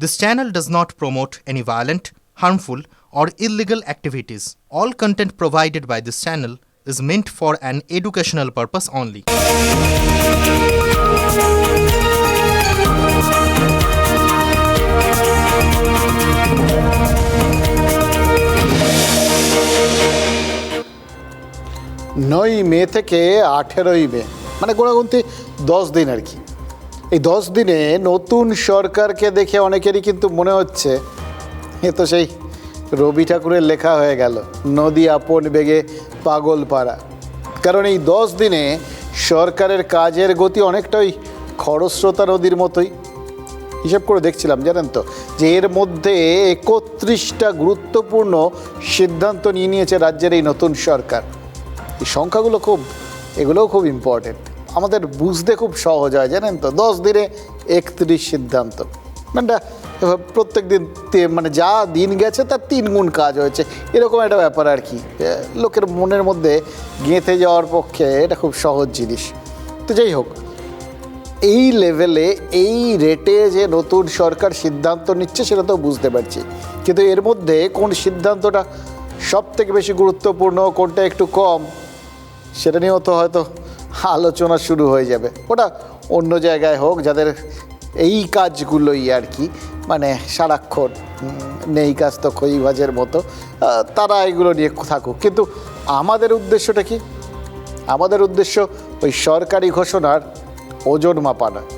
This channel does not promote any violent, harmful, or illegal activities. All content provided by this channel is meant for an educational purpose only. নয় মে থেকে 18ই মে মানে গোনাগুনতি 10 দিন আর কি। এই 10 দিনে নতুন সরকারকে দেখে অনেকেরই কিন্তু মনে হচ্ছে এ তো সেই রবি ঠাকুরের লেখা হয়ে গেল, নদী আপন বেগে পাগল পাড়া। কারণ এই 10 দিনে সরকারের কাজের গতি অনেকটাই খরস্রোতা নদীর মতোই। হিসাব করে দেখছিলাম জানেন তো যে এর মধ্যে 31টা গুরুত্বপূর্ণ সিদ্ধান্ত নিয়েছে রাজ্যের এই নতুন সরকার। এই সংখ্যাগুলো এগুলোও খুব ইম্পর্টেন্ট, আমাদের বুঝতে খুব সহজ হয় জানেন তো। 10 দিনে 31 সিদ্ধান্ত মানে প্রত্যেক দিন মানে যা দিন গেছে তার 3 গুণ কাজ হয়েছে, এরকম একটা ব্যাপার আর কি। লোকের মনের মধ্যে গেঁথে যাওয়ার পক্ষে এটা খুব সহজ জিনিস। তো যাই হোক, এই লেভেলে এই রেটে যে নতুন সরকার সিদ্ধান্ত নিচ্ছে সেটা তো বুঝতে পারছি, কিন্তু এর মধ্যে কোন সিদ্ধান্তটা সব থেকে বেশি গুরুত্বপূর্ণ, কোনটা একটু কম, সেটা নিয়েও তো হয়তো আলোচনা শুরু হয়ে যাবে। ওটা অন্য জায়গায় হোক, যাদের এই কাজগুলোই আর কি মানে সারাক্ষণ নেই কাজ তো খই ভাজের মতো, তারা এগুলো নিয়ে থাকুক। কিন্তু আমাদের উদ্দেশ্যটা কি? আমাদের উদ্দেশ্য ওই সরকারি ঘোষণার ওজন মাপা নয়,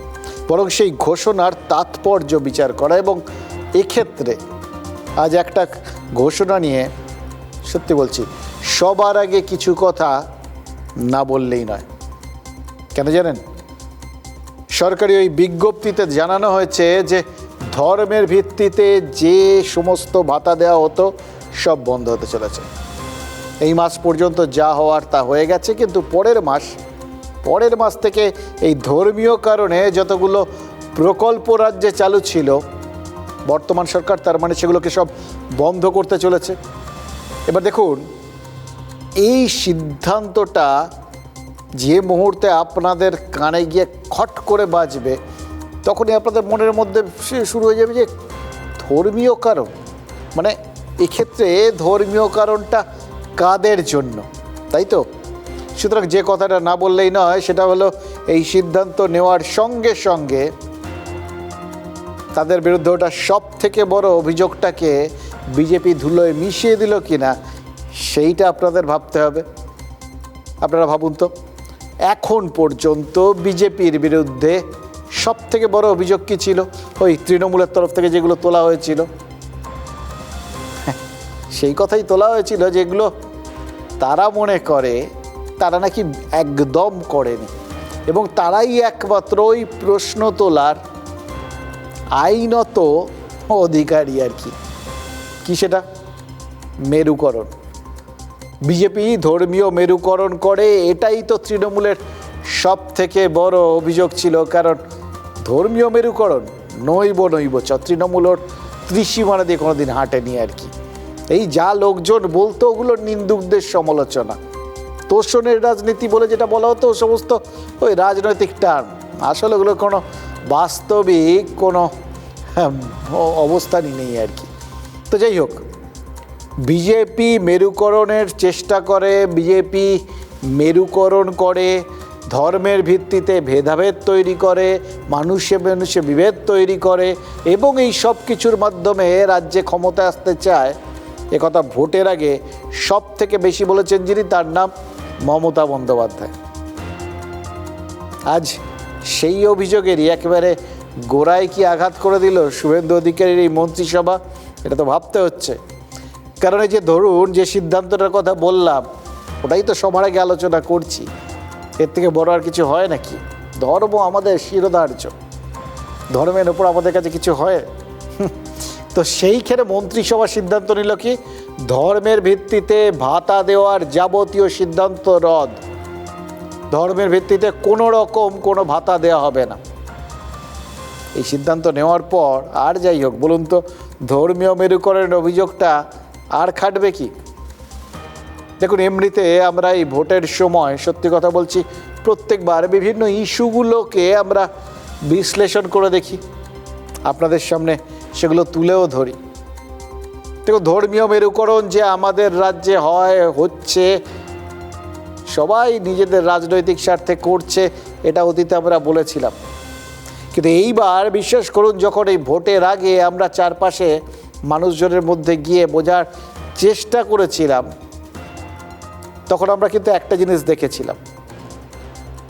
বরং সেই ঘোষণার তাৎপর্য বিচার করা। এবং এক্ষেত্রে আজ একটা ঘোষণা নিয়ে সত্যি বলছি সবার আগে কিছু কথা না বললেই নয়। কেন জানেন? সরকারি ওই বিজ্ঞপ্তিতে জানানো হয়েছে যে ধর্মের ভিত্তিতে যে সমস্ত ভাতা দেওয়া হতো সব বন্ধ হতে চলেছে। এই মাস পর্যন্ত যা হওয়ার তা হয়ে গেছে, কিন্তু পরের মাস থেকে এই ধর্মীয় কারণে যতগুলো প্রকল্প রাজ্যে চালু ছিল বর্তমান সরকার, তার মানে সেগুলোকে সব বন্ধ করতে চলেছে। এবার দেখুন, এই সিদ্ধান্তটা যে মুহূর্তে আপনাদের কানে গিয়ে খট করে বাজবে, তখনই আপনাদের মনের মধ্যে শুরু হয়ে যাবে যে ধর্মীয় কারণ, মানে এক্ষেত্রে ধর্মীয় কারণটা কাদের জন্য, তাই তো? সুতরাং যে কথাটা না বললেই নয় সেটা হলো এই সিদ্ধান্ত নেওয়ার সঙ্গে সঙ্গে তাদের বিরুদ্ধে ওটা সব থেকে বড় অভিযোগটাকে বিজেপি ধুলোয় মিশিয়ে দিল কিনা সেইটা আপনাদের ভাবতে হবে। আপনারা ভাবুন তো, এখন পর্যন্ত বিজেপির বিরুদ্ধে সব থেকে বড় অভিযোগ কী ছিল? ওই তৃণমূলের তরফ থেকে যেগুলো তোলা হয়েছিল, সেই কথাই তোলা হয়েছিল যেগুলো তারা মনে করে তারা নাকি একদম করেনি, এবং তারাই একমাত্র ওই প্রশ্ন তোলার আইনত অধিকারী আর কি। কি সেটা? মেরুকরণ। বিজেপি ধর্মীয় মেরুকরণ করে, এটাই তো তৃণমূলের সব থেকে বড় অভিযোগ ছিল। কারণ ধর্মীয় মেরুকরণ নইব তৃণমূলের ত্রিসীমানা দিয়ে কোনোদিন হাঁটেনি আর কি। এই যা লোকজন বলতো ওগুলো নিন্দুকদের সমালোচনা, তোষণের রাজনীতি বলে যেটা বলা হতো, সমস্ত ওই রাজনৈতিক টার্ম, আসলে ওগুলো কোনো বাস্তবিক কোনো অবস্থানই নেই আর কি। তো যাই হোক, বিজেপি মেরুকরণের চেষ্টা করে, বিজেপি মেরুকরণ করে, ধর্মের ভিত্তিতে ভেদাভেদ তৈরি করে, মানুষে বিভেদ তৈরি করে, এবং এই সব কিছুর মাধ্যমে রাজ্যে ক্ষমতা আসতে চায়। একথা ভোটের আগে সব থেকে বেশি বলেছেন যিনি, তার নাম মমতা বন্দ্যোপাধ্যায়। আজ সেই অভিযোগেরই একেবারে গোড়ায় কি আঘাত করে দিল শুভেন্দু অধিকারীর এই মন্ত্রিসভা, এটা তো ভাবতে হচ্ছে। কারণ এই যে ধরুন যে সিদ্ধান্তটার কথা বললাম, ওটাই তো সবার আগে আলোচনা করছি, এর থেকে বড় আর কিছু হয় নাকি? ধর্ম আমাদের শিরোধার্য, ধর্মের ওপর আমাদের কাছে কিছু হয়? তো সেইখানে মন্ত্রিসভা সিদ্ধান্ত নিল কি, ধর্মের ভিত্তিতে ভাতা দেওয়ার যাবতীয় সিদ্ধান্ত রদ, ধর্মের ভিত্তিতে কোনো রকম কোনো ভাতা দেওয়া হবে না। এই সিদ্ধান্ত নেওয়ার পর আর যাই হোক বলুন তো, ধর্মীয় মেরুকরণের অভিযোগটা আর খাটবে কি? দেখুন, এমনিতে আমরা এই ভোটের সময় সত্যি কথা বলছি প্রত্যেকবার বিভিন্ন ইস্যুগুলোকে আমরা বিশ্লেষণ করে দেখি, আপনাদের সামনে সেগুলো তুলেও ধরি। দেখো, ধর্মীয় মেরুকরণ যে আমাদের রাজ্যে হচ্ছে, সবাই নিজেদের রাজনৈতিক স্বার্থে করছে, এটা অতীতে আমরা বলেছিলাম। কিন্তু এইবার বিশ্বাস করুন, যখন এই ভোটের আগে আমরা চারপাশে মানুষজনের মধ্যে গিয়ে বোঝার চেষ্টা করেছিলাম, তখন আমরা কিন্তু একটা জিনিস দেখেছিলাম,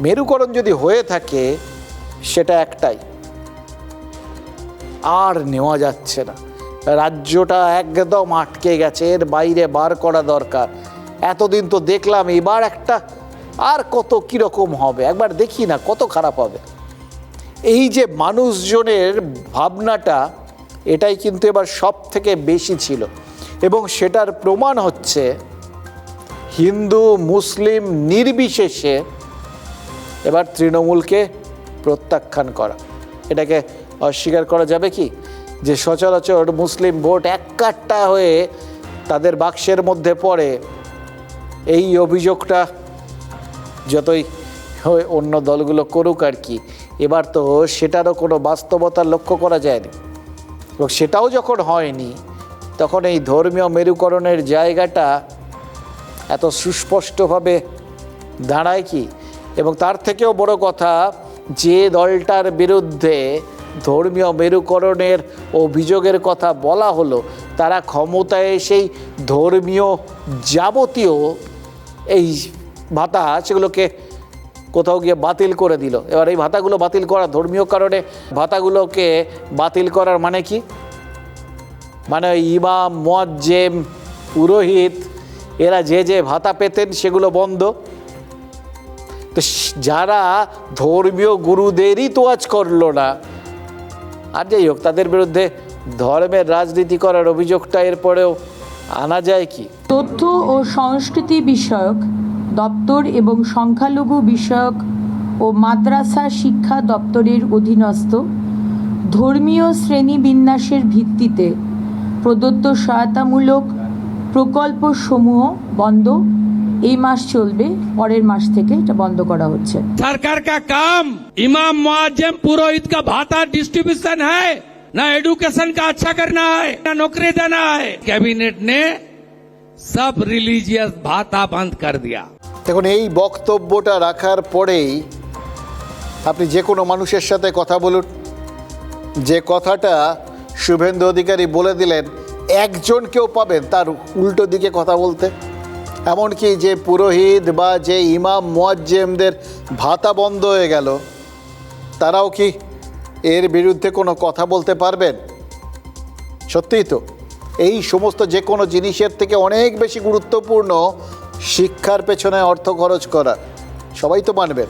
মেরুকরণ যদি হয়ে থাকে সেটা একটাই, আর নেওয়া যাচ্ছে না, রাজ্যটা একদম আটকে গেছে, এর বাইরে বার করা দরকার। এতদিন তো দেখলাম, এবার একটা আর কত কীরকম হবে, একবার দেখি না কত খারাপ হবে। এই যে মানুষজনের ভাবনাটা, এটাই কিন্তু এবার সব থেকে বেশি ছিল, এবং সেটার প্রমাণ হচ্ছে হিন্দু মুসলিম নির্বিশেষে এবার তৃণমূলকে প্রত্যাখ্যান করা। এটাকে অস্বীকার করা যাবে কি, যে সচরাচর মুসলিম ভোট এককাট্টা হয়ে তাদের বাক্সের মধ্যে পড়ে, এই অভিযোগটা যতই অন্য দলগুলো করুক আর কি, এবার তো সেটারও কোনো বাস্তবতা লক্ষ্য করা যায়নি। এবং সেটাও যখন হয়নি, তখন এই ধর্মীয় মেরুকরণের জায়গাটা এত সুস্পষ্টভাবে দাঁড়ায় কি। এবং তার থেকেও বড় কথা, যে দলটার বিরুদ্ধে ধর্মীয় মেরুকরণের অভিযোগের কথা বলা হলো, তারা ক্ষমতায় এসেই ধর্মীয় যাবতীয় এই ভাতা সেগুলোকে কোথাও গিয়ে বাতিল করে দিল। এবার এই ভাতাগুলো বাতিল করা, ধর্মীয় কারণে ভাতাগুলোকে বাতিল করার মানে কি, মানে ইমাম মুয়াজ্জেম পুরোহিত এরা যে যে ভাতা পেতেন সেগুলো বন্ধ। তো যারা ধর্মীয় গুরুদেরই তোয়াজ করলো না, আর যাই হোক, তাদের বিরুদ্ধে ধর্মের রাজনীতি করার অভিযোগটা এরপরেও আনা যায় কি। তথ্য ও সংস্কৃতি বিষয়ক দপ্তর এবং সংখ্যালঘু বিষয়ক ও মাদ্রাসা শিক্ষা দপ্তরের অধীনস্থ ধর্মীয় শ্রেণীবিন্যাসের ভিত্তিতে প্রদত্ত সহায়তামূলক প্রকল্পসমূহ বন্ধ। এই মাস চলবে, পরের মাস থেকে এটা বন্ধ করা হচ্ছে। सरकार का काम इमाम मुआज्जिम पुरोहित का भाता डिस्ट्रीब्यूशन है, ना एडुकेशन का अच्छा करना है, ना नौकरी देना है। कैबिनेट ने सब रिलीजियस भाता बंद कर दिया। দেখুন, এই বক্তব্যটা রাখার পরেই আপনি যে কোনো মানুষের সাথে কথা বলুন, যে কথাটা শুভেন্দু অধিকারী বলে দিলেন, একজন কেউ পাবেন তার উল্টো দিকে কথা বলতে। এমনকি যে পুরোহিত বা যে ইমাম মুয়াজ্জেমদের ভাতা বন্ধ হয়ে গেল, তারাও কি এর বিরুদ্ধে কোনো কথা বলতে পারবেন? সত্যিই তো এই সমস্ত যে কোনো জিনিসের থেকে অনেক বেশি গুরুত্বপূর্ণ শিক্ষার পেছনে অর্থ খরচ করা, সবাই তো মানবেন।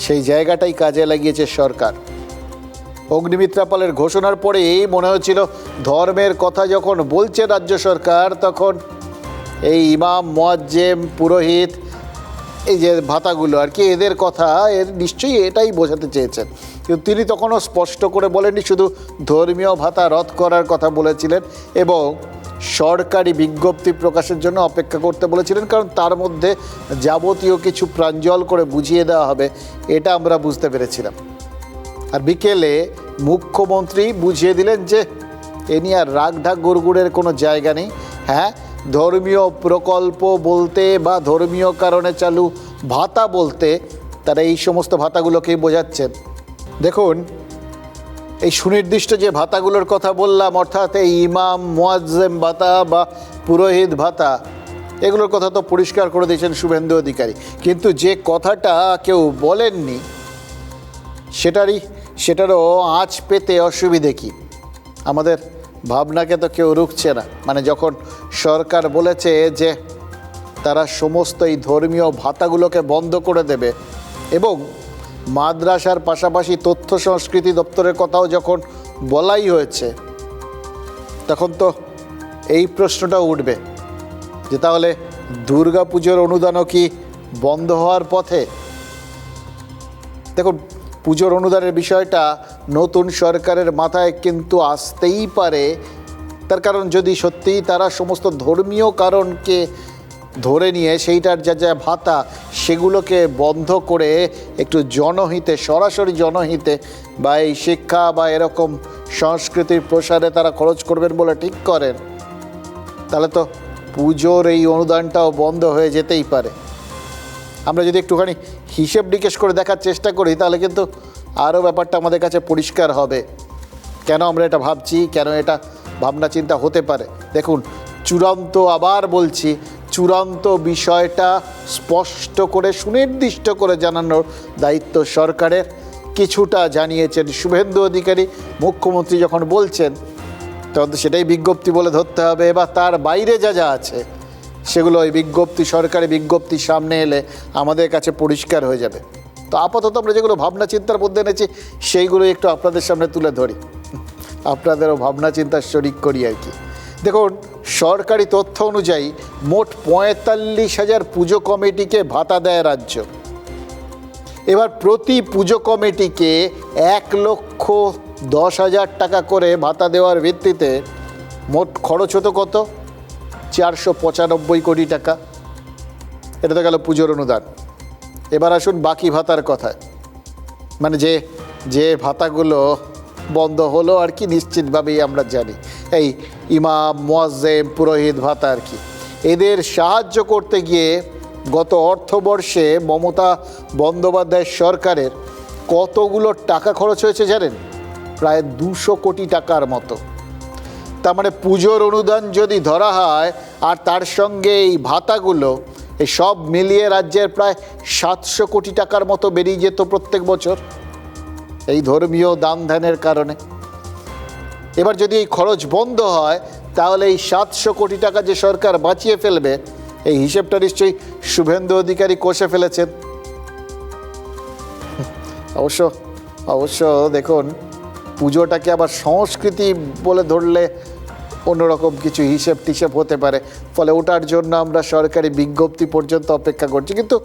সেই জায়গাটাই কাজে লাগিয়েছে সরকার। অগ্নিমিত্রা পালের ঘোষণার পরেই মনে হচ্ছিল ধর্মের কথা যখন বলছে রাজ্য সরকার, তখন এই ইমাম মুয়াজ্জেম পুরোহিত এই যে ভাতাগুলো আর কি, এদের কথা এর নিশ্চয়ই এটাই বোঝাতে চেয়েছেন। কিন্তু তিনি তখনও স্পষ্ট করে বলেননি, শুধু ধর্মীয় ভাতা রদ করার কথা বলেছিলেন এবং সরকারি বিজ্ঞপ্তি প্রকাশের জন্য অপেক্ষা করতে বলেছিলেন, কারণ তার মধ্যে যাবতীয় কিছু প্রাঞ্জল করে বুঝিয়ে দেওয়া হবে, এটা আমরা বুঝতে পেরেছিলাম। আর বিকেলে মুখ্যমন্ত্রী বুঝিয়ে দিলেন যে এ নিয়ে আর রাগঢাক গুড়গুড়ের কোনো জায়গা নেই। হ্যাঁ, ধর্মীয় প্রকল্প বলতে বা ধর্মীয় কারণে চালু ভাতা বলতে তারা এই সমস্ত ভাতাগুলোকেই বোঝাচ্ছেন। দেখুন, এই সুনির্দিষ্ট যে ভাতাগুলোর কথা বললাম, অর্থাৎ এই ইমাম মুয়াজ্জেম ভাতা বা পুরোহিত ভাতা, এগুলোর কথা তো পরিষ্কার করে দিয়েছেন শুভেন্দু অধিকারী। কিন্তু যে কথাটা কেউ বলেননি, সেটারও আঁচ পেতে অসুবিধে কি? আমাদের ভাবনাকে তো কেউ রুখছে না। মানে যখন সরকার বলেছে যে তারা সমস্ত এই ধর্মীয় ভাতাগুলোকে বন্ধ করে দেবে এবং মাদ্রাসার পাশাপাশি তথ্য সংস্কৃতি দপ্তরের কথাও যখন বলাই হয়েছে, তখন তো এই প্রশ্নটা উঠবে যে তাহলে দুর্গাপুজোর অনুদানও কি বন্ধ হওয়ার পথে? দেখুন, পুজোর অনুদানের বিষয়টা নতুন সরকারের মাথায় কিন্তু আসতেই পারে। তার কারণ, যদি সত্যিই তারা সমস্ত ধর্মীয় কারণকে ধরে নিয়ে সেইটার যা যা ভাতা সেগুলোকে বন্ধ করে একটু জনহিতে, সরাসরি জনহিতে বা এই শিক্ষা বা এরকম সংস্কৃতির প্রসারে তারা খরচ করবেন বলে ঠিক করেন, তাহলে তো পুজোর এই অনুদানটাও বন্ধ হয়ে যেতেই পারে। আমরা যদি একটুখানি হিসেব নিকেশ করে দেখার চেষ্টা করি তাহলে কিন্তু আরও ব্যাপারটা আমাদের কাছে পরিষ্কার হবে, কেন আমরা এটা ভাবছি, কেন এটা ভাবনা চিন্তা হতে পারে। দেখুন, চূড়ান্ত, আবার বলছি, চূড়ান্ত বিষয়টা স্পষ্ট করে সুনির্দিষ্ট করে জানানোর দায়িত্ব সরকারের। কিছুটা জানিয়েছেন শুভেন্দু অধিকারী, মুখ্যমন্ত্রী যখন বলছেন তখন তো সেটাই বিজ্ঞপ্তি বলে ধরতে হবে, বা তার বাইরে যা যা আছে সেগুলো ওই বিজ্ঞপ্তি, সরকারি বিজ্ঞপ্তি সামনে এলে আমাদের কাছে পরিষ্কার হয়ে যাবে। তো আপাতত আমরা যেগুলো ভাবনা চিন্তার মধ্যে এনেছি সেইগুলো একটু আপনাদের সামনে তুলে ধরি, আপনাদেরও ভাবনা চিন্তার শরিক করি আর কি। দেখুন, সরকারি তথ্য অনুযায়ী মোট ৪৫,০০০ পুজো কমিটিকে ভাতা দেয় রাজ্য। এবার প্রতি পুজো কমিটিকে ১,১০,০০০ টাকা করে ভাতা দেওয়ার ভিত্তিতে মোট খরচ হতো কত? ৪৯৫ কোটি টাকা। এটা তো গেল পুজোর অনুদান। এবার আসুন বাকি ভাতার কথায়, মানে যে ভাতাগুলো বন্ধ হলো আর কি, নিশ্চিতভাবেই আমরা জানি এই ইমাম, মুয়াজ্জেম, পুরোহিত ভাতা আর কি। এদের সাহায্য করতে গিয়ে গত অর্থবর্ষে মমতা বন্দ্যোপাধ্যায়ের সরকারের কতগুলো টাকা খরচ হয়েছে জানেন? প্রায় ২০০ কোটি টাকার মতো। তার মানে পুজোর অনুদান যদি ধরা হয় আর তার সঙ্গে এই ভাতাগুলো, এই সব মিলিয়ে রাজ্যের প্রায় ৭০০ কোটি টাকার মতো বেরিয়ে যেত প্রত্যেক বছর এই ধর্মীয় দান ধ্যানের কারণে। এবার যদি এই খরচ বন্ধ হয় তাহলে এই ৭০০ কোটি টাকা যে সরকার বাঁচিয়ে ফেলবে, এই হিসেবটা নিশ্চয়ই শুভেন্দু অধিকারী কষে ফেলেছেন। অবশ্য দেখুন, পুজোটাকে আবার সংস্কৃতি বলে ধরলে অন্যরকম কিছু হিসেব টিসেব হতে পারে, ফলে ওটার জন্য আমরা সরকারি বিজ্ঞপ্তি পর্যন্ত অপেক্ষা করছি। কিন্তু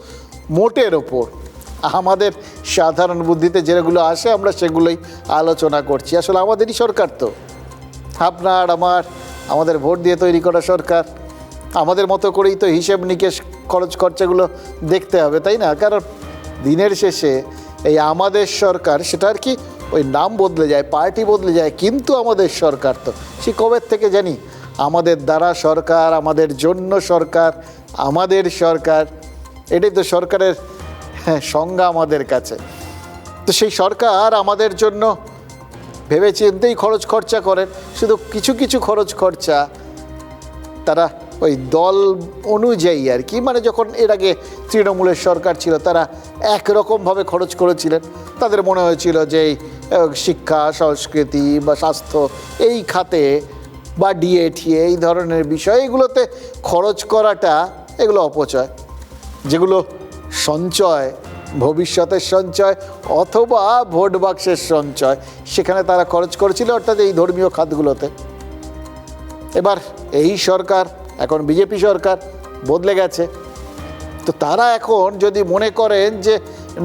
মোটের ওপর আমাদের সাধারণ বুদ্ধিতে যেগুলো আসে আমরা সেগুলোই আলোচনা করছি। আসলে আমাদেরই সরকার তো, আপনার আমাদের ভোট দিয়ে তৈরি করা সরকার, আমাদের মতো করেই তো হিসেব নিকেশ খরচ খরচাগুলো দেখতে হবে, তাই না? কারণ দিনের শেষে এই আমাদের সরকার, সেটা আর কি ওই নাম বদলে যায়, পার্টি বদলে যায়, কিন্তু আমাদের সরকার তো সে কবে থেকে জানি, আমাদের দ্বারা সরকার, আমাদের জন্য সরকার, আমাদের সরকার, এটাই তো সরকারের সংজ্ঞা আমাদের কাছে। তো সেই সরকার আমাদের জন্য ভেবেচিন্তেই খরচ খরচা করেন। শুধু কিছু কিছু খরচ খরচা তারা ওই দল অনুযায়ী আর কি, মানে যখন এর আগে তৃণমূলের সরকার ছিল তারা একরকমভাবে খরচ করেছিলেন। তাদের মনে হয়েছিল যে এই শিক্ষা, সংস্কৃতি বা স্বাস্থ্য এই খাতে বা ডিএ এই ধরনের বিষয়, এগুলোতে খরচ করাটা এগুলো অপচয়। যেগুলো সঞ্চয়, ভবিষ্যতের সঞ্চয় অথবা ভোট বাক্সের সঞ্চয়, সেখানে তারা খরচ করেছিল, অর্থাৎ এই ধর্মীয় খাতগুলোতে। এবার এই সরকার, এখন বিজেপি সরকার বদলে গেছে, তো তারা এখন যদি মনে করেন যে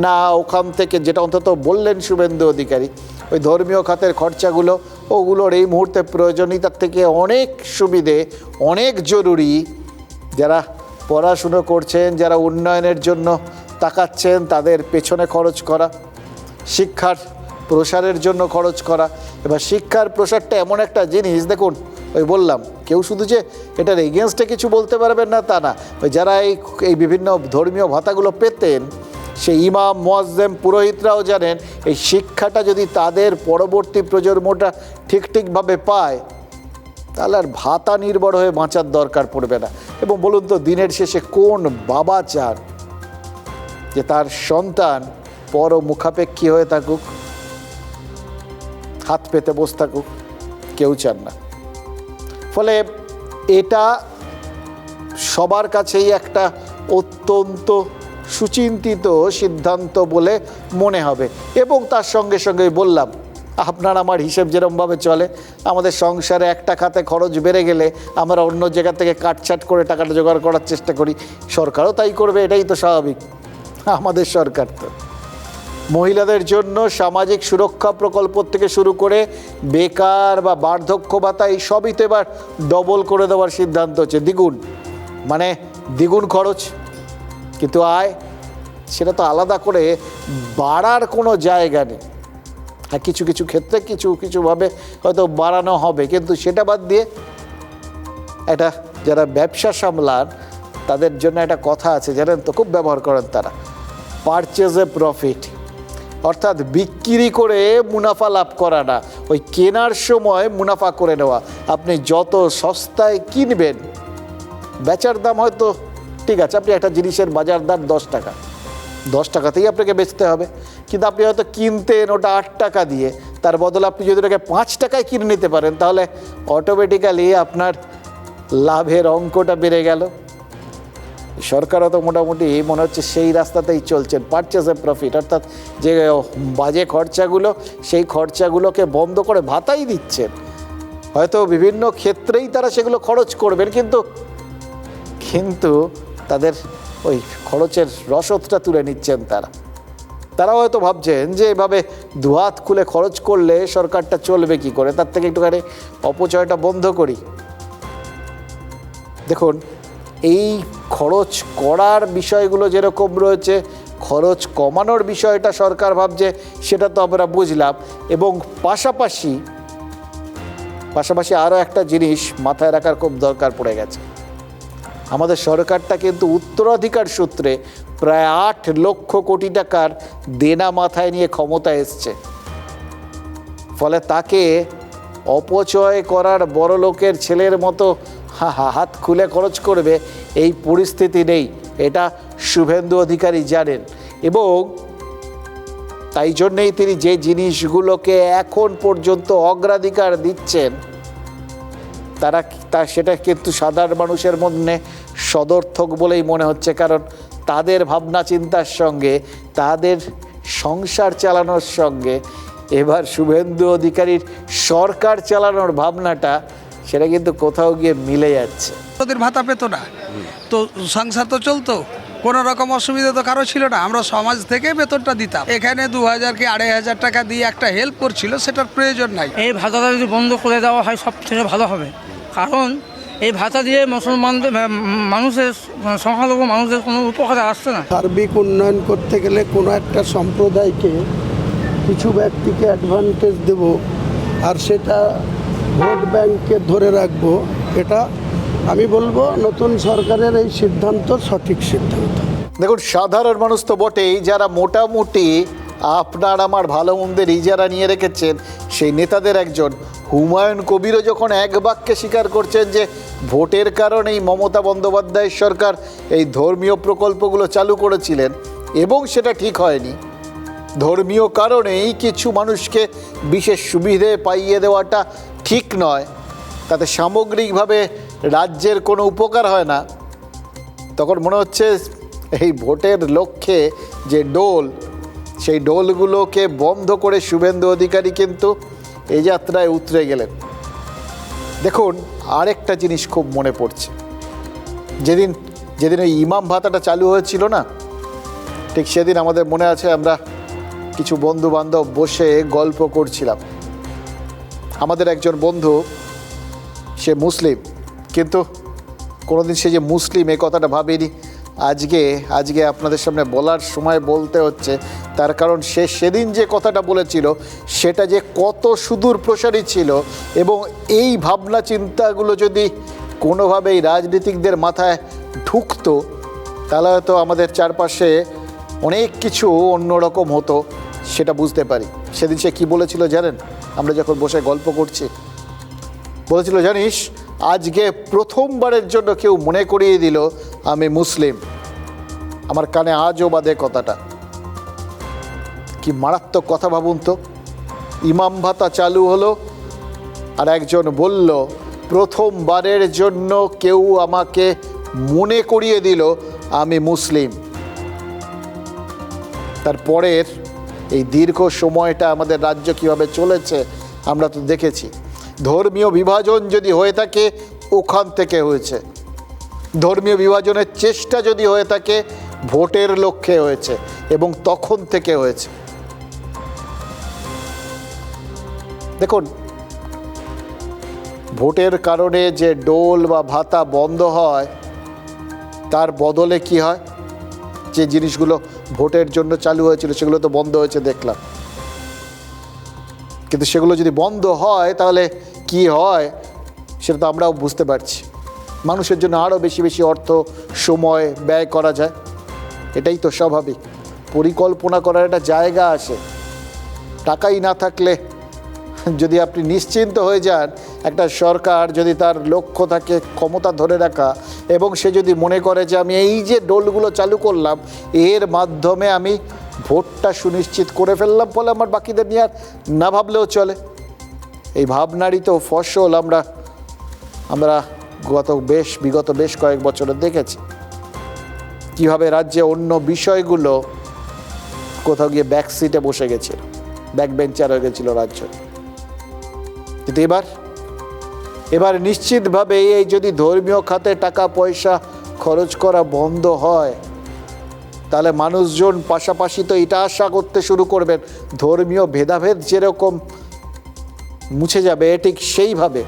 না, ওখান থেকে যেটা অন্তত বললেন শুভেন্দু অধিকারী, ওই ধর্মীয় খাতের খরচাগুলো ওগুলোর এই মুহূর্তে প্রয়োজনীয়তার থেকে অনেক সুবিধে, অনেক জরুরি। যারা পড়াশুনো করছেন, যারা উন্নয়নের জন্য তাকাচ্ছেন, তাদের পেছনে খরচ করা, শিক্ষার প্রসারের জন্য খরচ করা। এবার শিক্ষার প্রসারটা এমন একটা জিনিস, দেখুন ওই বললাম, কেউ শুধু যে এটার এগেনস্টে কিছু বলতে পারবেন না তা না। ওই যারা এই বিভিন্ন ধর্মীয় ভাতাগুলো পেতেন, সেই ইমাম, মুয়াজ্জেম, পুরোহিতরাও জানেন এই শিক্ষাটা যদি তাদের পরবর্তী প্রজন্মটা ঠিকভাবে পায় তাহলে আর ভাতা নির্ভর হয়ে বাঁচার দরকার পড়বে না। এবং বলুন তো, দিনের শেষে কোন বাবা চান যে তার সন্তান পর মুখাপেক্ষী হয়ে থাকুক, হাত পেতে বসে থাকুক? কেউ চান না। ফলে এটা সবার কাছেই একটা অত্যন্ত সুচিন্তিত সিদ্ধান্ত বলে মনে হবে। এবং তার সঙ্গে সঙ্গে বললাম, আপনার আমার হিসেব যেরকমভাবে চলে, আমাদের সংসারে একটা খাতে খরচ বেড়ে গেলে আমরা অন্য জায়গা থেকে কাটছাট করে টাকাটা জোগাড় করার চেষ্টা করি, সরকারও তাই করবে, এটাই তো স্বাভাবিক। আমাদের সরকার তো মহিলাদের জন্য সামাজিক সুরক্ষা প্রকল্প থেকে শুরু করে বেকার বা বার্ধক্য ভাতা, এই সবই তো এবার ডবল করে দেওয়ার সিদ্ধান্ত হচ্ছে, দ্বিগুণ। মানে দ্বিগুণ খরচ, কিন্তু আয় সেটা তো আলাদা করে বাড়ার কোনো জায়গা নেই। হ্যাঁ, কিছু কিছু ক্ষেত্রে কিছুভাবে হয়তো বাড়ানো হবে, কিন্তু সেটা বাদ দিয়ে একটা যারা ব্যবসা সামলান তাদের জন্য একটা কথা আছে, জানেন তো, খুব ব্যবহার করেন তারা, পারচেজে প্রফিট, অর্থাৎ বিক্রি করে মুনাফা লাভ করা না, ওই কেনার সময় মুনাফা করে নেওয়া। আপনি যত সস্তায় কিনবেন, বেচার দাম হয়তো ঠিক আছে, আপনি একটা জিনিসের বাজার দাম 10 টাকা, 10 টাকাতেই আপনাকে বেচতে হবে, কিন্তু আপনি হয়তো কিনতেন ওটা 8 টাকা দিয়ে, তার বদলে আপনি যদি ওটাকে 5 টাকায় কিনে নিতে পারেন, তাহলে অটোমেটিক্যালি আপনার লাভের অঙ্কটা বেড়ে গেল। সরকারও তো মোটামুটি মনে হচ্ছে সেই রাস্তাতেই চলছেন, পারচেজে প্রফিট, অর্থাৎ যে বাজে খরচাগুলো সেই খরচাগুলোকে বন্ধ করে ভাতাই দিচ্ছেন। হয়তো বিভিন্ন ক্ষেত্রেই তারা সেগুলো খরচ করবেন, কিন্তু তাদের ওই খরচের রসদটা তুলে নিচ্ছেন তারাও হয়তো ভাবছেন যে এভাবে দুহাত খুলে খরচ করলে সরকারটা চলবে কি করে, তার থেকে একটুখানি অপচয়টা বন্ধ করি। দেখুন, এই খরচ করার বিষয়গুলো যেরকম রয়েছে, খরচ কমানোর বিষয়টা সরকার ভাবছে, সেটা তো আমরা বুঝলাম। এবং পাশাপাশি আরও একটা জিনিস মাথায় রাখার খুব দরকার পড়ে গেছে। আমাদের সরকারটা কিন্তু উত্তরাধিকার সূত্রে প্রায় 8 লক্ষ কোটি টাকার দেনা মাথায় নিয়ে ক্ষমতায় এসছে। ফলে তাকে অপচয় করার বড় লোকের ছেলের মতো হাত খুলে খরচ করবে এই পরিস্থিতি নেই, এটা শুভেন্দু অধিকারী জানেন। এবং তাই জন্যেই তিনি যে জিনিসগুলোকে এখন পর্যন্ত অগ্রাধিকার দিচ্ছেন সেটা কিন্তু সাধারণ মানুষের মধ্যে সদর্থক বলেই মনে হচ্ছে, কারণ তাদের ভাবনা চিন্তার সঙ্গে, তাদের সংসার চালানোর সঙ্গে এবার শুভেন্দু অধিকারীর সরকার চালানোর ভাবনাটা, সেটা কিন্তু কোথাও গিয়ে মিলে যাচ্ছে। ওদের ভাতা পেত না, তো সংসার তো চলতো, কোনো রকম অসুবিধা তো কারো ছিল না। আমরা সমাজ থেকে বেতনটা দিতাম, এখানে 2000 কি 2500 টাকা দিয়ে একটা হেল্প করছিল, সেটার প্রয়োজন নাই। এই ভাতাটা যদি বন্ধ করে দেওয়া হয় সব থেকে ভালো হবে, কারণ এই ভাতা দিয়ে মুসলমানদের মানুষের, সংখ্যালঘু মানুষদের কোনো উপকারে আসছে না। সার্বিক উন্নয়ন করতে গেলে কোনো একটা সম্প্রদায়কে, কিছু ব্যক্তিকে অ্যাডভান্টেজ দেব আর সেটা ভোট ব্যাংকে ধরে রাখবো, এটা আমি বলবো নতুন সরকারের এই সিদ্ধান্ত সঠিক সিদ্ধান্ত। দেখুন, সাধারণ মানুষ তো বটেই, যারা মোটামুটি আপনার আমার ভালো মন্দের ইজারা নিয়ে রেখেছেন, সেই নেতাদের একজন হুমায়ুন কবিরও যখন এক বাক্যে স্বীকার করছেন যে ভোটের কারণেই মমতা বন্দ্যোপাধ্যায়ের সরকার এই ধর্মীয় প্রকল্পগুলো চালু করেছিলেন এবং সেটা ঠিক হয়নি, ধর্মীয় কারণেই কিছু মানুষকে বিশেষ সুবিধে পাইয়ে দেওয়াটা ঠিক নয়, তাতে সামগ্রিকভাবে রাজ্যের কোনো উপকার হয় না, তখন মনে হচ্ছে এই ভোটের লক্ষ্যে যে ডোল, সেই ডোলগুলোকে বন্ধ করে শুভেন্দু অধিকারী কিন্তু এই যাত্রায় উতরে গেলেন। দেখুন, আরেকটা জিনিস খুব মনে পড়ছে, যেদিন ওই ইমাম ভাতাটা চালু হয়েছিল না, ঠিক সেদিন আমাদের মনে আছে আমরা কিছু বন্ধু বান্ধব বসে গল্প করছিলাম। আমাদের একজন বন্ধু, সে মুসলিম, কিন্তু কোনোদিন সে যে মুসলিম এই কথাটা ভাবেনি। আজকে আপনাদের সামনে বলার সময় বলতে হচ্ছে, তার কারণ সে সেদিন যে কথাটা বলেছিল সেটা যে কত সুদূর প্রসারী ছিল, এবং এই ভাবনা চিন্তাগুলো যদি কোনোভাবেই রাজনীতিকদের মাথায় ঢুকতো, তাহলে হয়তো আমাদের চারপাশে অনেক কিছু অন্যরকম হতো, সেটা বুঝতে পারি। সেদিন সে কী বলেছিল জানেন? আমরা যখন বসে গল্প করছি, বলেছিল, জানিস, আজকে প্রথমবারের জন্য কেউ মনে করিয়ে দিল আমি মুসলিম। আমার কানে আজও বাদে কথাটা। কি মারাত্মক কথা ভাবুন তো, ইমাম ভাতা চালু হলো আর একজন বলল প্রথমবারের জন্য কেউ আমাকে মনে করিয়ে দিল আমি মুসলিম। তারপরের এই দীর্ঘ সময়টা আমাদের রাজ্য কীভাবে চলেছে আমরা তো দেখেছি। ধর্মীয় বিভাজন যদি হয়ে থাকে, ওখান থেকে হয়েছে। ধর্মীয় বিভাজনের চেষ্টা যদি হয়ে থাকে, ভোটের লক্ষ্যে হয়েছে এবং তখন থেকে হয়েছে। দেখুন, ভোটের কারণে যে ডোল বা ভাতা বন্ধ হয়, তার বদলে কি হয়? যে জিনিসগুলো ভোটের জন্য চালু হয়েছিল সেগুলো তো বন্ধ হয়েছে দেখলাম, কিন্তু সেগুলো যদি বন্ধ হয় তাহলে কি হয় সেটা তো আমরাও বুঝতে পারছি। মানুষের জন্য আরও বেশি বেশি অর্থ সময় ব্যয় করা যায়, এটাই তো স্বাভাবিক। পরিকল্পনা করার একটা জায়গা আসে। টাকাই না থাকলে যদি আপনি নিশ্চিন্ত হয়ে যান, একটা সরকার যদি তার লক্ষ্য থাকে ক্ষমতা ধরে রাখা এবং সে যদি মনে করে যে আমি এই যে ডোলগুলো চালু করলাম এর মাধ্যমে আমি ভোটটা সুনিশ্চিত করে ফেললাম, ফলে আমার বাকিদের নিয়ে আর না ভাবলেও চলে। এই ভাবনারই তো ফসল আমরা বিগত বেশ কয়েক বছরে দেখেছি কীভাবে রাজ্যে অন্য বিষয়গুলো কোথাও গিয়ে ব্যাক সিটে বসে গেছিল, ব্যাক বেঞ্চার হয়ে গেছিল রাজ্য। কিন্তু এবার নিশ্চিতভাবে এই যদি ধর্মীয় খাতে টাকা পয়সা খরচ করা বন্ধ হয় তাহলে মানুষজন পাশাপাশি তো এটা আশা করতে শুরু করবেন ধর্মীয় ভেদাভেদ যেরকম মুছে যাবে, ঠিক সেইভাবে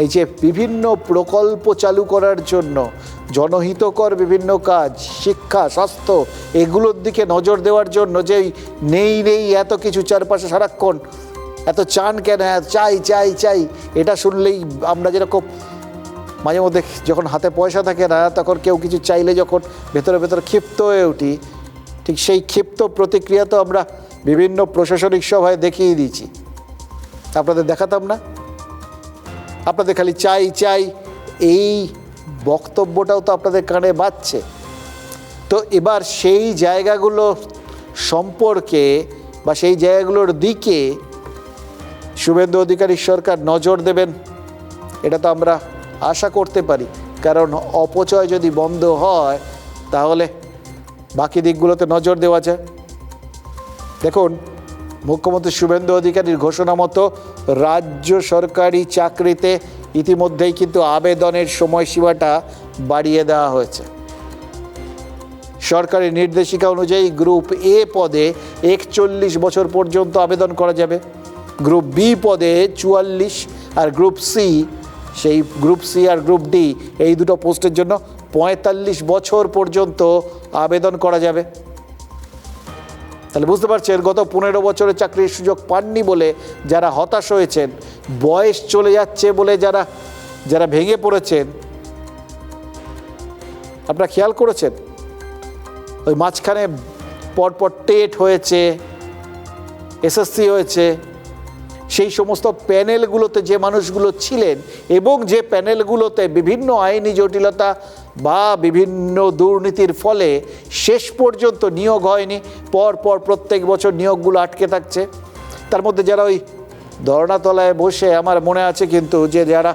এই যে বিভিন্ন প্রকল্প চালু করার জন্য জনহিতকর বিভিন্ন কাজ, শিক্ষা, স্বাস্থ্য, এগুলোর দিকে নজর দেওয়ার জন্য যে নেই এত কিছু চারপাশে সারাক্ষণ এত চান কেন, চাই চাই চাই, এটা শুনলেই আমরা যেরকম মাঝে মধ্যে যখন হাতে পয়সা থাকে না তখন কেউ কিছু চাইলে যখন ভেতরে ভেতরে ক্ষিপ্ত হয়ে উঠি, ঠিক সেই ক্ষিপ্ত প্রতিক্রিয়া তো আমরা বিভিন্ন প্রশাসনিক সভায় দেখিয়ে দিয়েছি। আপনাদের দেখাতাম না? আপনাদের খালি চাই চাই এই বক্তব্যটাও তো আপনাদের কানে বাজছে। তো এবার সেই জায়গাগুলো সম্পর্কে বা সেই জায়গাগুলোর দিকে শুভেন্দু অধিকারীর সরকার নজর দেবেন এটা তো আমরা আশা করতে পারি, কারণ অপচয় যদি বন্ধ হয় তাহলে বাকি দিকগুলোতে নজর দেওয়া যায়। দেখুন, মুখ্যমন্ত্রী শুভেন্দু অধিকারীর ঘোষণা মতো রাজ্য সরকারি চাকরিতে ইতিমধ্যেই কিন্তু আবেদনের সময়সীমাটা বাড়িয়ে দেওয়া হয়েছে। সরকারি নির্দেশিকা অনুযায়ী গ্রুপ এ পদে 41 বছর পর্যন্ত আবেদন করা যাবে, গ্রুপ বি পদে 44, আর গ্রুপ সি আর গ্রুপ ডি এই দুটো পোস্টের জন্য 45 বছর পর্যন্ত আবেদন করা যাবে। তাহলে বুঝতে পারছেন, গত 15 বছরের চাকরির সুযোগ পাননি বলে যারা হতাশ হয়েছেন, বয়স চলে যাচ্ছে বলে যারা ভেঙে পড়েছেন, আপনারা খেয়াল করেছেন ওই মাঝখানে পরপর টেট হয়েছে, এসএসসি হয়েছে, সেই সমস্ত প্যানেলগুলোতে যে মানুষগুলো ছিলেন এবং যে প্যানেলগুলোতে বিভিন্ন আইনি জটিলতা বা বিভিন্ন দুর্নীতির ফলে শেষ পর্যন্ত নিয়োগ হয়নি, পরপর প্রত্যেক বছর নিয়োগগুলো আটকে থাকছে। তার মধ্যে যারা ওই ধর্নাতলায় বসে, আমার মনে আছে কিন্তু যে যারা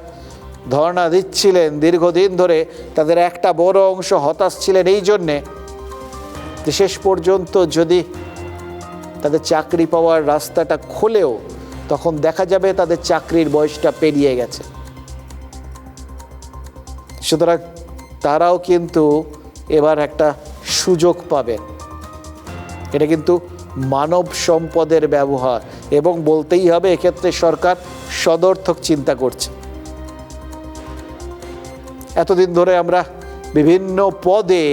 ধর্না দিচ্ছিলেন দীর্ঘদিন ধরে, তাদের একটা বড় অংশ হতাশ ছিলেন এই জন্যে যে শেষ পর্যন্ত যদি তাদের চাকরি পাওয়ার রাস্তাটা খোলেও তখন দেখা যাবে তাদের চাকরির বয়সটা পেরিয়ে গেছে। সুতরাং তারাও কিন্তু এবার একটা সুযোগ পাবেন। এটা কিন্তু মানব সম্পদের ব্যবহার, এবং বলতেই হবে এক্ষেত্রে সরকার সদর্থক চিন্তা করছে। এতদিন ধরে আমরা বিভিন্ন পদে